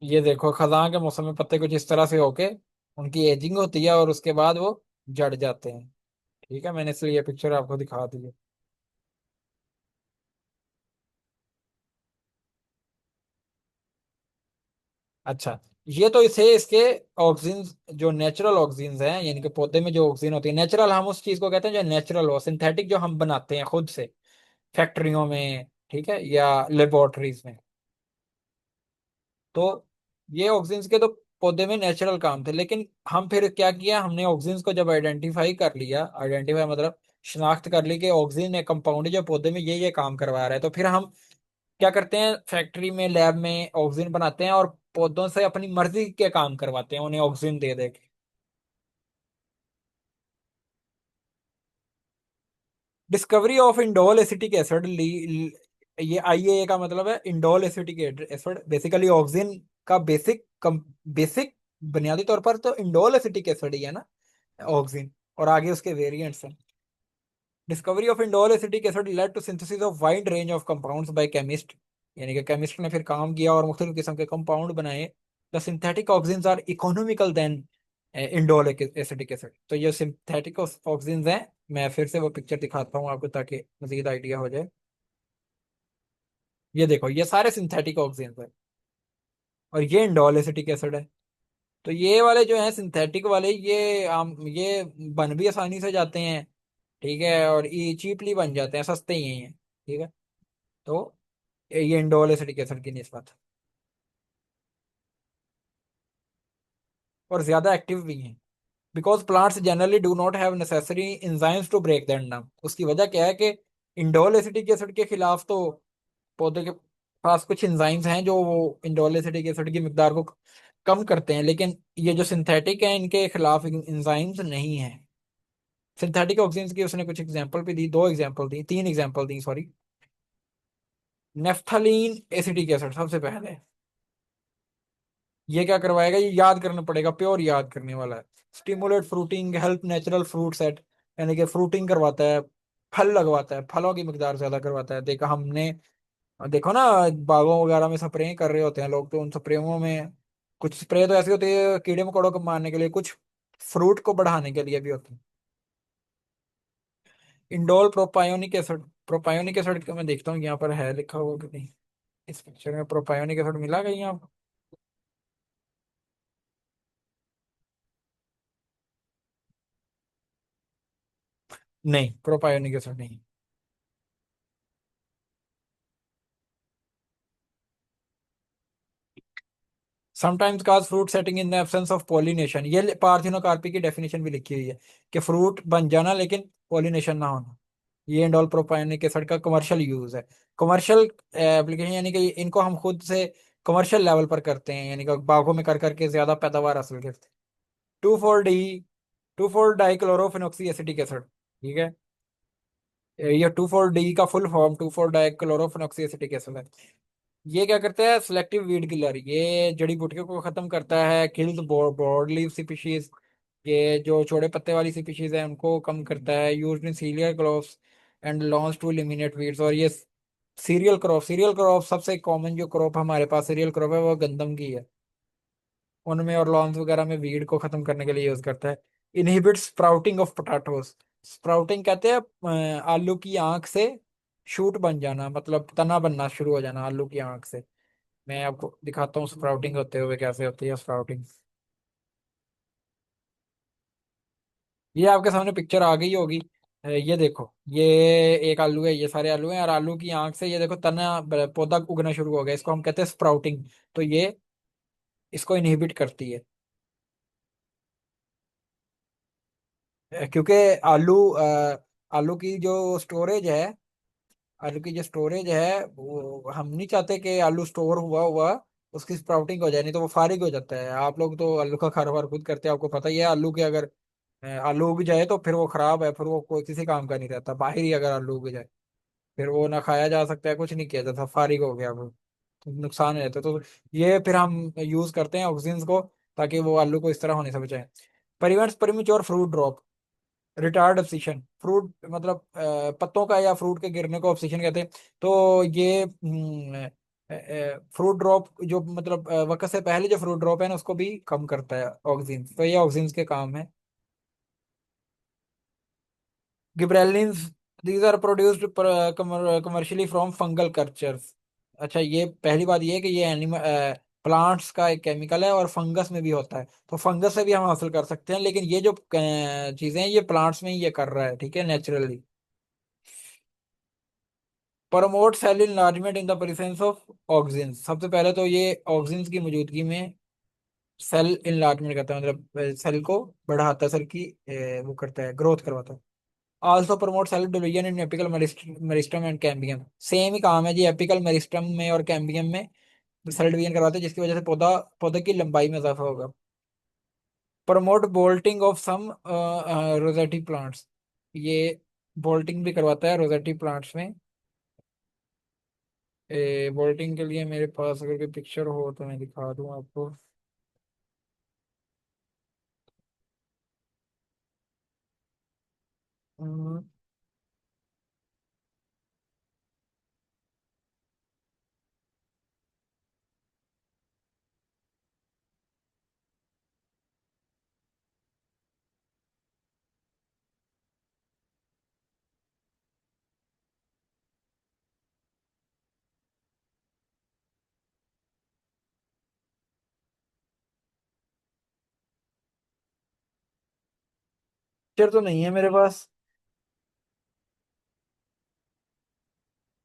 ये देखो, खजां के मौसम में पत्ते कुछ इस तरह से होके उनकी एजिंग होती है और उसके बाद वो जड़ जाते हैं। ठीक है, मैंने इसलिए ये पिक्चर आपको दिखा दी है। अच्छा, ये तो इसे इसके ऑक्सीजन, जो नेचुरल ऑक्सीजन हैं, यानी कि पौधे में जो ऑक्सीजन होती है नेचुरल, हम उस चीज को कहते हैं जो नेचुरल हो। सिंथेटिक जो हम बनाते हैं खुद से फैक्ट्रियों में, ठीक है, या लेबोरेटरीज में। तो ये ऑक्सीजन के तो पौधे में नेचुरल काम थे, लेकिन हम फिर क्या किया, हमने ऑक्सीजन को जब आइडेंटिफाई कर लिया, आइडेंटिफाई मतलब शिनाख्त कर ली कि ऑक्सीजन एक कंपाउंड है जो पौधे में ये काम करवा रहा है, तो फिर हम क्या करते हैं, फैक्ट्री में लैब में ऑक्सीजन बनाते हैं और पौधों से अपनी मर्जी के काम करवाते हैं, उन्हें ऑक्सीजन दे दे के। Discovery of indole acetic acid. ये आईएए का मतलब है indole acetic acid. Basically oxygen का बेसिक बुनियादी तौर पर तो इंडोल एसिटिक एसिड ही है ना, ऑक्सीजन। और आगे उसके वेरिएंट्स हैं। Discovery of indole acetic acid led to synthesis of wide range of compounds by chemist. यानी कि केमिस्ट ने फिर काम किया और मुख्तलिफ किस्म के कंपाउंड बनाए। The synthetic auxins are economical than indole acetic acid. तो ये सिंथेटिक ऑक्सीजन हैं। मैं फिर से वो पिक्चर दिखाता हूँ आपको ताकि मजीद आइडिया हो जाए। ये देखो, ये सारे सिंथेटिक ऑक्सीजन है और ये इंडोल एसिटिक एसिड है। तो ये वाले जो हैं सिंथेटिक वाले, ये आम ये बन भी आसानी से जाते हैं, ठीक है, और ये चीपली बन जाते हैं, सस्ते ही हैं, ठीक है। तो ये इंडोल एसिटिक एसिड की निस्बत, और ज्यादा एक्टिव भी हैं। Because plants generally do not have necessary enzymes to break them down. उसकी वजह क्या है कि इंडोल एसिटिक एसिड के खिलाफ तो पौधे के पास कुछ एंजाइम्स हैं जो वो इंडोल एसिटिक एसिड की मिकदार को कम करते हैं, लेकिन ये जो सिंथेटिक है इनके खिलाफ एंजाइम्स नहीं है। सिंथेटिक ऑक्सीजन की उसने कुछ एग्जांपल भी दी, दो एग्जांपल दी, तीन एग्जांपल दी सॉरी। नेफ्थलीन एसिटिक एसिड सबसे पहले। ये क्या करवाएगा, ये याद करना पड़ेगा, प्योर याद करने वाला है। Stimulate fruiting, help natural fruit set. यानी कि फ्रूटिंग करवाता है, फल लगवाता है, फलों की मिकदार ज्यादा करवाता है। देखा हमने, देखो ना, बागों वगैरह में स्प्रे कर रहे होते हैं लोग, तो उन स्प्रेओं में कुछ स्प्रे तो ऐसे होते हैं कीड़े मकोड़ों को मारने के लिए, कुछ फ्रूट को बढ़ाने के लिए भी होते हैं। Indole propionic acid. Propionic acid का मैं देखता हूँ यहाँ पर है लिखा हुआ कि नहीं। इस पिक्चर में प्रोपायोनिक एसिड मिला कहीं यहाँ? नहीं, प्रोपायोनिक एसिड नहीं। Sometimes cause fruit setting in the absence of pollination. ये पार्थिनोकार्पी की डेफिनेशन भी लिखी हुई है कि फ्रूट बन जाना लेकिन पॉलिनेशन ना होना। ये इंडोल प्रोपायोनिक एसिड का कमर्शियल यूज है। कमर्शियल एप्लीकेशन, यानी कि इनको हम खुद से कमर्शियल लेवल पर करते हैं, यानी कि बागों में कर करके ज्यादा पैदावार हासिल करते हैं। 2,4-D, 2,4-डाइक्लोरोफेनॉक्सी एसिटिक एसिड, ठीक है। ये 2,4-D का फुल फॉर्म 2,4-डाइक्लोरोफेनॉक्सी एसिटिक एसिड है। ये क्या करता है, सिलेक्टिव वीड किलर। ये जड़ी बूटियों को खत्म करता है, किल्स ब्रॉड लीफ स्पीशीज। ये जो छोटे पत्ते वाली स्पीशीज है उनको कम करता है। Used in cereal groves and lawns to eliminate weeds. और ये सीरियल क्रॉप सबसे कॉमन जो क्रॉप हमारे पास सीरियल क्रॉप है वो गंदम की है। उनमें और लॉन्स वगैरह में वीड को खत्म करने के लिए यूज करता है। Inhibit sprouting of potatoes. Sprouting कहते हैं आलू की आंख से शूट बन जाना, मतलब तना बनना शुरू हो जाना आलू की आंख से। मैं आपको दिखाता हूँ स्प्राउटिंग होते हुए कैसे होती है स्प्राउटिंग। ये आपके सामने पिक्चर आ गई होगी। ये देखो, ये एक आलू है, ये सारे आलू हैं, और आलू की आंख से ये देखो तना पौधा उगना शुरू हो गया, इसको हम कहते हैं स्प्राउटिंग। तो ये इसको इनहिबिट करती है। क्योंकि आलू आलू की जो स्टोरेज है, आलू की जो स्टोरेज है वो हम नहीं चाहते कि आलू स्टोर हुआ हुआ उसकी स्प्राउटिंग हो जाए, नहीं तो वो फारिग हो जाता है। आप लोग तो आलू का कारोबार खुद करते हैं, आपको पता ही है आलू के अगर आलू उग जाए तो फिर वो खराब है, फिर वो कोई किसी काम का नहीं रहता। बाहर ही अगर आलू उग जाए फिर वो ना खाया जा सकता है, कुछ नहीं किया जाता, फारिग हो गया वो, तो नुकसान हो जाता है। तो ये फिर हम यूज करते हैं ऑक्सीजन को, ताकि वो आलू को इस तरह होने से बचाए। Prevents premature fruit drop. Retard abscission, fruit मतलब पत्तों का या फ्रूट के गिरने को ऑब्सिशन कहते हैं। तो ये फ्रूट ड्रॉप जो मतलब वक्त से पहले जो फ्रूट ड्रॉप है ना उसको भी कम करता है ऑक्सीजन, तो ये ऑक्सीजन के काम है। Gibberellins, these are produced commercially from fungal cultures. अच्छा, ये पहली बात ये है कि ये एनिमल प्लांट्स का एक केमिकल है और फंगस में भी होता है, तो फंगस से भी हम हासिल कर सकते हैं, लेकिन ये जो चीजें हैं ये प्लांट्स में ही ये कर रहा है, ठीक है, naturally. Promote cell enlargement in the presence of auxin. सबसे पहले तो ये ऑक्सीजन की मौजूदगी में सेल इनलार्जमेंट करता है, मतलब सेल को बढ़ाता है, सेल की वो करता है, ग्रोथ करवाता है। Also promote cell division in apical meristem and cambium. Same ही काम है जी, एपिकल मेरिस्टम में और कैम्बियम में सेल डिवीजन करवाते हैं, जिसकी वजह से पौधे की लंबाई में इजाफा होगा। Promote bolting of some rosette plants. ये बोल्टिंग भी करवाता है रोजेटी प्लांट्स में। बोल्टिंग के लिए मेरे पास अगर कोई पिक्चर हो तो मैं दिखा दूं आपको। हम्म, पिक्चर तो नहीं है मेरे पास।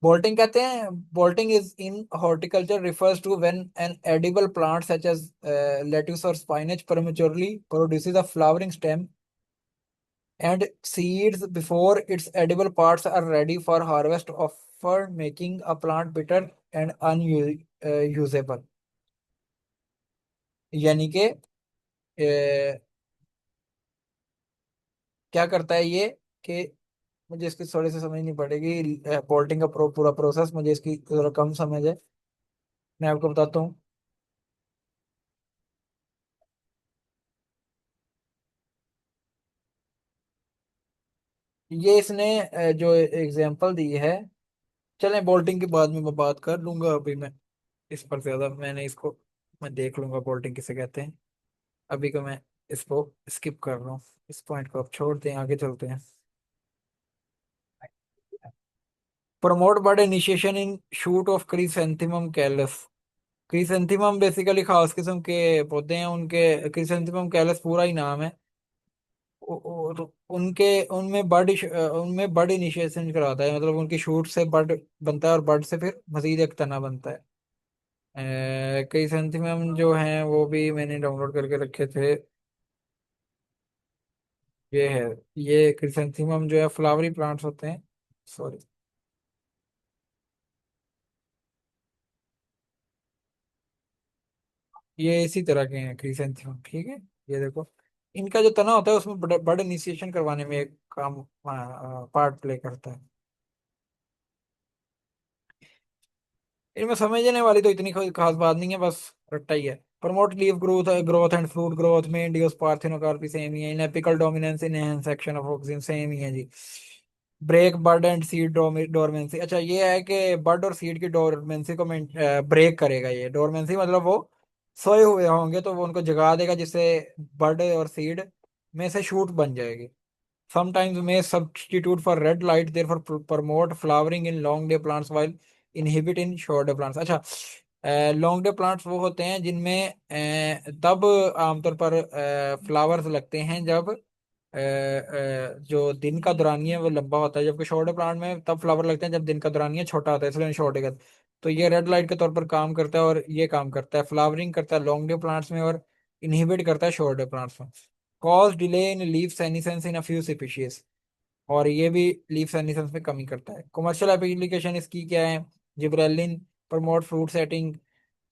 बोल्टिंग कहते हैं, bolting is in horticulture refers to when an edible plant such as lettuce or spinach prematurely produces a flowering stem and seeds before its edible parts are ready for harvest, often making a plant bitter and unusable। यानी कि क्या करता है ये कि मुझे इसकी थोड़ी सी समझनी पड़ेगी, बोल्टिंग का पूरा प्रोसेस मुझे इसकी थोड़ा कम समझ है, मैं आपको बताता हूँ। ये इसने जो एग्जांपल दी है, चलें बोल्टिंग के बाद में मैं बात कर लूंगा, अभी मैं इस पर ज्यादा मैंने इसको मैं देख लूंगा बोल्टिंग किसे कहते हैं। अभी को मैं इसको स्किप कर रहा हूँ, इस पॉइंट को अब छोड़ दें, आगे चलते हैं। Promote bird initiation in shoot of chrysanthemum callus. Chrysanthemum basically खास किस्म के पौधे हैं, उनके क्रिसेंथेमम कैलस पूरा ही नाम है। और उनके उनमें बर्ड इनिशिएशन कराता है, मतलब उनकी शूट से बर्ड बनता है और बर्ड से फिर मजीद एक तना बनता है। क्रिसेंथेमम जो हैं वो भी मैंने डाउनलोड करके रखे थे। ये है, ये क्रिसेंथेमम जो है फ्लावरी प्लांट्स होते हैं। सॉरी, ये इसी तरह के हैं क्रिसेंथेमम, ठीक है। ये देखो, इनका जो तना होता है उसमें बर्ड इनिशिएशन करवाने में एक काम पार्ट प्ले करता है। इनमें समझने वाली तो इतनी कोई खास बात नहीं है, बस रट्टा ही है। Promote leaf growth growth and fruit growth में इंड्यूस पार्थिनोकार्पी सेम ही है। In apical dominance in section of auxin same ही है जी। Break bud and seed dormancy. अच्छा, ये है कि बर्ड और सीड की डोरमेंसी को ब्रेक करेगा। ये डोरमेंसी मतलब वो सोए हुए होंगे तो वो उनको जगा देगा, जिससे बर्ड और सीड में से शूट बन जाएगी। Sometimes may substitute for red light, therefore promote flowering in long day plants while inhibit in short day plants। अच्छा, लॉन्ग डे प्लांट्स वो होते हैं जिनमें तब आमतौर पर फ्लावर्स लगते हैं जब जो दिन का दौरानिया वो लंबा होता है, जबकि शॉर्ट डे प्लांट में तब फ्लावर लगते हैं जब दिन का दौरानिया छोटा होता है, इसलिए शॉर्ट डे का। तो ये रेड लाइट के तौर पर काम करता है, और ये काम करता है फ्लावरिंग करता है लॉन्ग डे प्लांट्स में, और इनहिबिट करता है शॉर्ट डे प्लांट्स में। Cause delay in leaf senescence in a few species, और ये भी लीफ सेनिसेंस में कमी करता है। कमर्शियल एप्लीकेशन इसकी क्या है? जिब्रेलिन प्रमोट फ्रूट सेटिंग,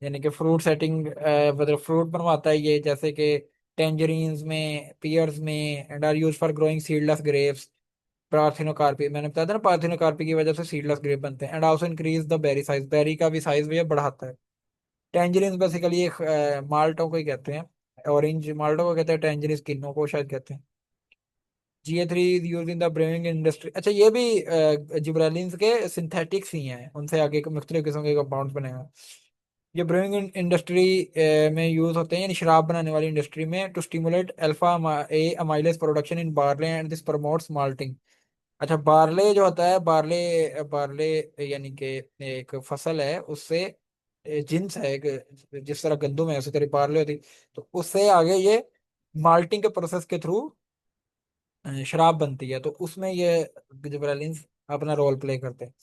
यानी कि फ्रूट सेटिंग, मतलब फ्रूट बनवाता है ये, जैसे कि टेंजरीन्स में, पियर्स में, and are use for growing seedless grapes. Parthenocarpy, मैंने बताया था ना, पार्थिनोकार्पी की वजह से सीडलेस ग्रेप बनते हैं। And also increase the berry size, berry का भी साइज भी ये बढ़ाता है। टेंजरीन्स बेसिकली एक माल्टो को ही कहते हैं, ऑरेंज माल्टो को कहते हैं, टेंजरीन्स किन्नो को शायद कहते हैं। GA3 is use in the braving industry. अच्छा, ये भी जिब्रेलिन्स के सिंथेटिक्स ही हैं, उनसे आगे मुख्तलिफ किस्म के कंपाउंड्स बने हुए हैं। ये ब्रूइंग इंडस्ट्री में यूज होते हैं, यानी शराब बनाने वाली इंडस्ट्री में, to stimulate alpha a amylase production in barley and this promotes malting. अच्छा, बार्ले जो होता है, बार्ले बार्ले यानी कि एक फसल है, उससे जिन्स है एक, जिस तरह गंदम है उसी तरह बार्ले होती, तो उससे आगे ये माल्टिंग के प्रोसेस के थ्रू शराब बनती है, तो उसमें ये गिबरेलिन्स अपना रोल प्ले करते हैं।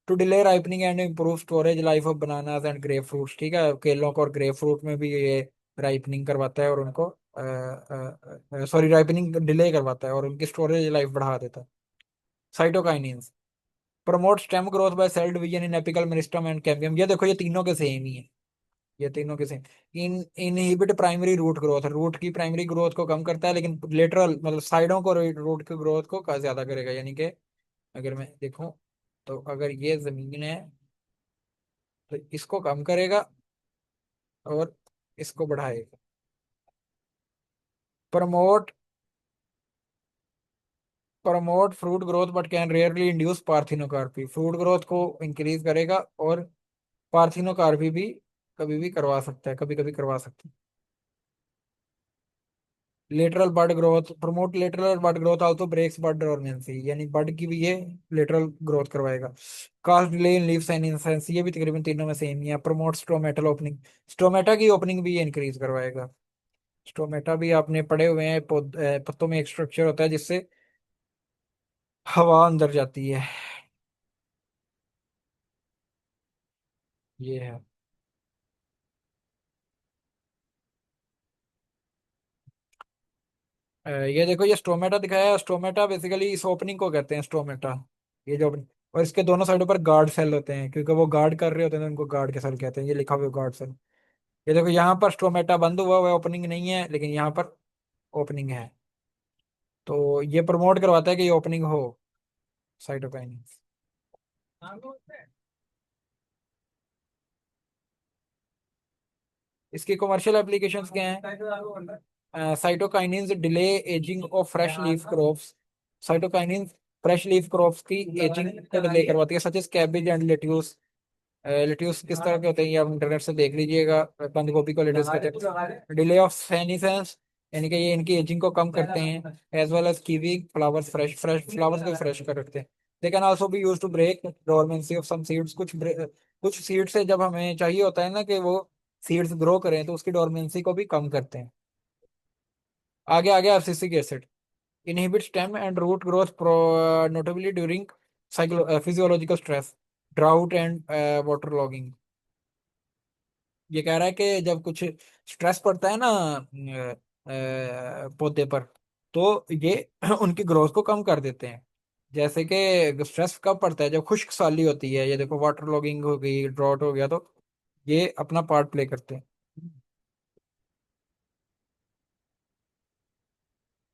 To delay ripening and improve storage life of bananas and grape fruits, ठीक है, केलों को और ग्रेप फ्रूट में भी ये राइपनिंग करवाता है, और उनको सॉरी राइपनिंग डिले करवाता है और उनकी स्टोरेज लाइफ बढ़ा देता है। Cytokinins promote stem growth by cell division in apical meristem and cambium. ये देखो, ये तीनों के सेम ही है, ये तीनों के same. Inhibit primary root growth, root की प्राइमरी ग्रोथ को कम करता है, लेकिन लेटरल मतलब साइडों को रूट की ग्रोथ को ज्यादा करेगा। यानी कि अगर मैं देखूं, तो अगर ये जमीन है तो इसको कम करेगा और इसको बढ़ाएगा। Promote promote fruit growth but can rarely induce parthenocarpy, fruit growth को इंक्रीज करेगा और पार्थिनोकार्पी भी कभी भी करवा सकता है, कभी कभी करवा सकता है। Lateral bud growth promote lateral bud growth also breaks bud dormancy, यानी बड की भी ये लेटरल ग्रोथ करवाएगा। Cast delay in leaves and incense, ये भी तकरीबन तीनों में सेम ही है। प्रमोट स्टोमेटल ओपनिंग, स्टोमेटा की ओपनिंग भी ये इंक्रीज करवाएगा। स्टोमेटा भी आपने पढ़े हुए हैं, पत्तों में एक स्ट्रक्चर होता है जिससे हवा अंदर जाती है, ये है। ये देखो, ये स्टोमेटा दिखाया है, स्टोमेटा बेसिकली इस ओपनिंग को कहते हैं स्टोमेटा, ये जो ओपनिंग। और इसके दोनों साइडों पर गार्ड सेल होते हैं, क्योंकि वो गार्ड कर रहे होते हैं तो उनको गार्ड के सेल कहते हैं, ये लिखा हुआ गार्ड सेल। ये देखो, यहाँ पर स्टोमेटा बंद हुआ हुआ है, ओपनिंग नहीं है, लेकिन यहाँ पर ओपनिंग है, तो ये प्रमोट करवाता है कि ये ओपनिंग हो, साइटोकाइनिन। इसकी कमर्शियल एप्लीकेशंस क्या हैं? Cytokinins delay ageing of fresh leaf crops, cytokinins fresh leaf crops की एजिंग को डिले करवाती है, such as cabbage and lettuce. Lettuce किस तरह के होते हैं ये आप इंटरनेट से देख लीजिएगा, बंद गोभी को लेट्यूस कहते हैं। डिले ऑफ सेनिसेंस, यानी कि ये इनकी एजिंग को कम करते हैं। As well as kiwi flowers, fresh fresh flowers को फ्रेश कर रखते हैं। They can also be use to break dormancy of some seeds, कुछ सीड से जब हमें चाहिए होता है ना कि वो सीड्स ग्रो करें, तो उसकी डोरमेंसी को भी कम करते हैं। आगे आगे abscisic acid inhibit stem and root growth, notably during physiological stress, drought and water logging. ये कह रहा है कि जब कुछ स्ट्रेस पड़ता है ना पौधे पर, तो ये उनकी ग्रोथ को कम कर देते हैं। जैसे कि स्ट्रेस कब पड़ता है? जब खुश्क साली होती है, ये देखो वाटर लॉगिंग हो गई, ड्रॉट हो गया, तो ये अपना पार्ट प्ले करते हैं।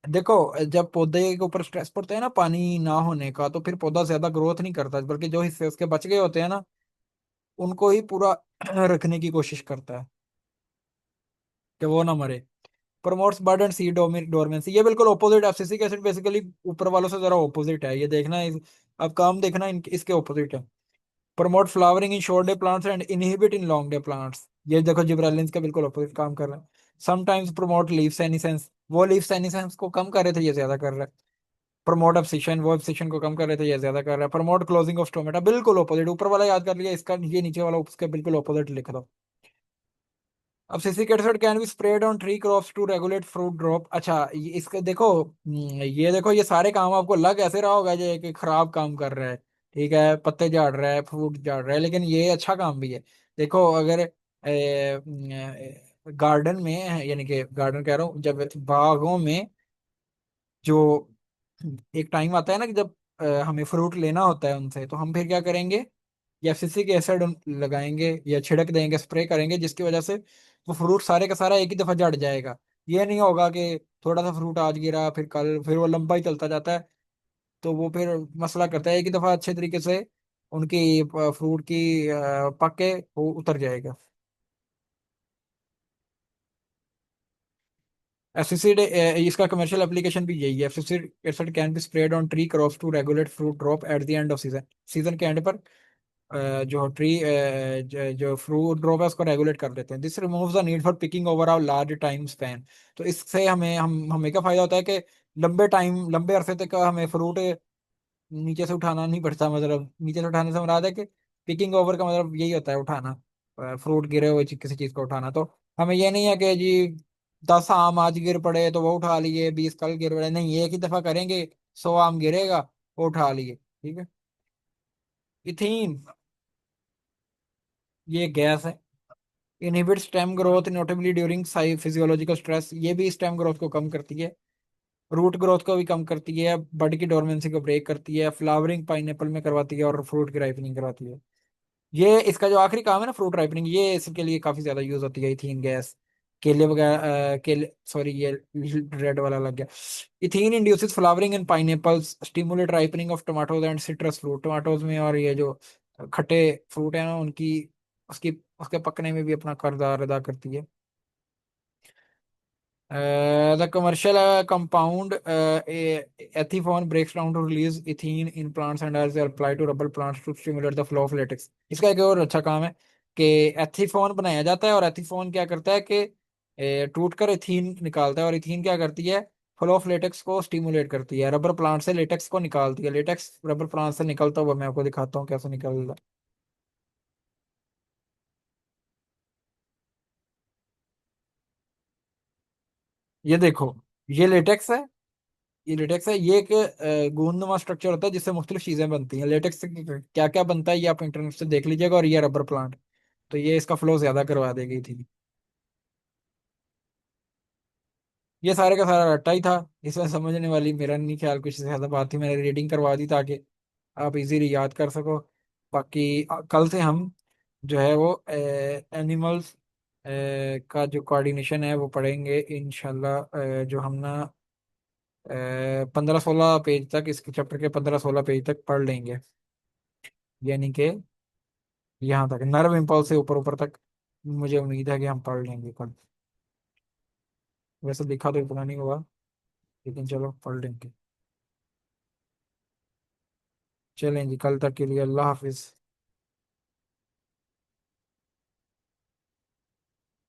देखो, जब पौधे के ऊपर स्ट्रेस पड़ता है ना पानी ना होने का, तो फिर पौधा ज्यादा ग्रोथ नहीं करता, बल्कि जो हिस्से उसके बच गए होते हैं ना, उनको ही पूरा रखने की कोशिश करता है कि वो ना मरे। Promotes bird and seed dormancy, ये बिल्कुल ऑपोजिट। एफसीसिक एसिड बेसिकली ऊपर वालों से जरा ऑपोजिट है, ये देखना अब काम देखना इसके ऑपोजिट है। Promote flowering in short day plants and inhibit in long day plants, ये देखो जिब्रेलिन्स का बिल्कुल ऑपोजिट काम कर रहा है। समटाइम्स प्रमोट लीफ सेनिसेंस, वो लीफ सेनिसेंस को कम कर रहे थे, ये ज्यादा कर रहा है। प्रमोट एब्सिशन, वो एब्सिशन को कम कर रहे थे, ये ज्यादा कर रहा है। प्रमोट क्लोजिंग ऑफ स्टोमेटा, बिल्कुल ऑपोजिट। ऊपर वाला याद कर लिया, इसका ये नीचे वाला उसके बिल्कुल ऑपोजिट लिख दो। Abscisic acid can be sprayed on tree crops to regulate fruit drop. अच्छा, इसका देखो, ये देखो, ये सारे काम आपको लग ऐसे रहा होगा ये कि खराब काम कर रहा है, ठीक है, पत्ते झाड़ रहा है, फ्रूट झाड़ रहा है, लेकिन ये अच्छा काम भी है। देखो अगर गार्डन में, यानी कि गार्डन कह रहा हूँ, जब बागों में जो एक टाइम आता है ना कि जब हमें फ्रूट लेना होता है उनसे, तो हम फिर क्या करेंगे, या सिसिक एसिड लगाएंगे या छिड़क देंगे, स्प्रे करेंगे, जिसकी वजह से वो फ्रूट सारे का सारा एक ही दफा झड़ जाएगा। ये नहीं होगा कि थोड़ा सा फ्रूट आज गिरा फिर कल, फिर वो लंबा ही चलता जाता है, तो वो फिर मसला करता है। एक ही दफा अच्छे तरीके से उनकी फ्रूट की पक के वो उतर जाएगा। एसिड, इसका कमर्शियल एप्लीकेशन भी यही है। Acid acid can be sprayed on tree crops to regulate fruit drop at the end of season, season के एंड पर जो ट्री जो फ्रूट ड्रॉप है उसको रेगुलेट कर देते हैं। This removes the need for picking over a large time span, तो इससे हमें क्या फायदा होता है कि लंबे अरसे तक हमें फ्रूट नीचे से उठाना नहीं पड़ता। मतलब नीचे से उठाने से मुराद है कि पिकिंग ओवर का मतलब यही होता है उठाना, फ्रूट गिरे हुए किसी चीज को उठाना। तो हमें ये नहीं है कि जी 10 आम आज गिर पड़े तो वो उठा लिए, 20 कल गिर पड़े, नहीं, एक ही दफा करेंगे, 100 आम गिरेगा, वो उठा लिए, ठीक है। इथीन, ये गैस है, inhibit stem growth notably during physiological stress, ये भी स्टेम ग्रोथ को कम करती है। रूट ग्रोथ को भी कम करती है, बड की डोरमेंसी को ब्रेक करती है, फ्लावरिंग पाइनएप्पल में करवाती है और फ्रूट की राइपनिंग करवाती है। ये इसका जो आखिरी काम है ना, फ्रूट राइपनिंग, ये इसके लिए काफी ज्यादा यूज होती है, इथीन गैस। केले वगैरह, केले, सॉरी, ये रेड वाला लग गया। Ethene induces flowering in pineapples, stimulate ripening of tomatoes and citrus fruit, tomatoes में और ये जो खट्टे फ्रूट है ना उनकी, उसकी उसके पकने में भी अपना किरदार अदा करती है। The commercial compound ethifone breaks down to release ethene in plants and as they apply to rubber plants to stimulate the flow of latex। इसका एक और अच्छा काम है कि एथिफोन बनाया जाता है, और एथिफोन क्या करता है कि टूट कर इथीन निकालता है, और इथीन क्या करती है, फ्लो ऑफ लेटेक्स को स्टिमुलेट करती है, रबर प्लांट से लेटेक्स को निकालती है। लेटेक्स रबर प्लांट से निकलता हुआ मैं आपको दिखाता हूँ कैसे निकल रहा है। ये देखो, ये लेटेक्स है, ये लेटेक्स है, ये एक गोंदनुमा स्ट्रक्चर होता है जिससे मुख्तलिफ चीजें बनती हैं। लेटेक्स से क्या क्या बनता है ये आप इंटरनेट से देख लीजिएगा, और ये रबर प्लांट, तो ये इसका फ्लो ज्यादा करवा देगी थी। ये सारे का सारा रट्टा ही था, इसमें समझने वाली मेरा नहीं ख्याल कुछ ज्यादा बात थी, मैंने रीडिंग करवा दी ताकि आप इजीली याद कर सको। बाकी कल से हम जो है वो एनिमल्स का जो कोऑर्डिनेशन है वो पढ़ेंगे इंशाल्लाह। जो हम ना 15-16 पेज तक, इसके चैप्टर के 15-16 पेज तक पढ़ लेंगे, यानी कि यहाँ तक नर्व इम्पल्स से ऊपर ऊपर तक मुझे उम्मीद है कि हम पढ़ लेंगे कल। वैसे लिखा तो इतना नहीं हुआ, लेकिन चलो पढ़ लेंगे। चलें जी, कल तक के लिए अल्लाह हाफिज।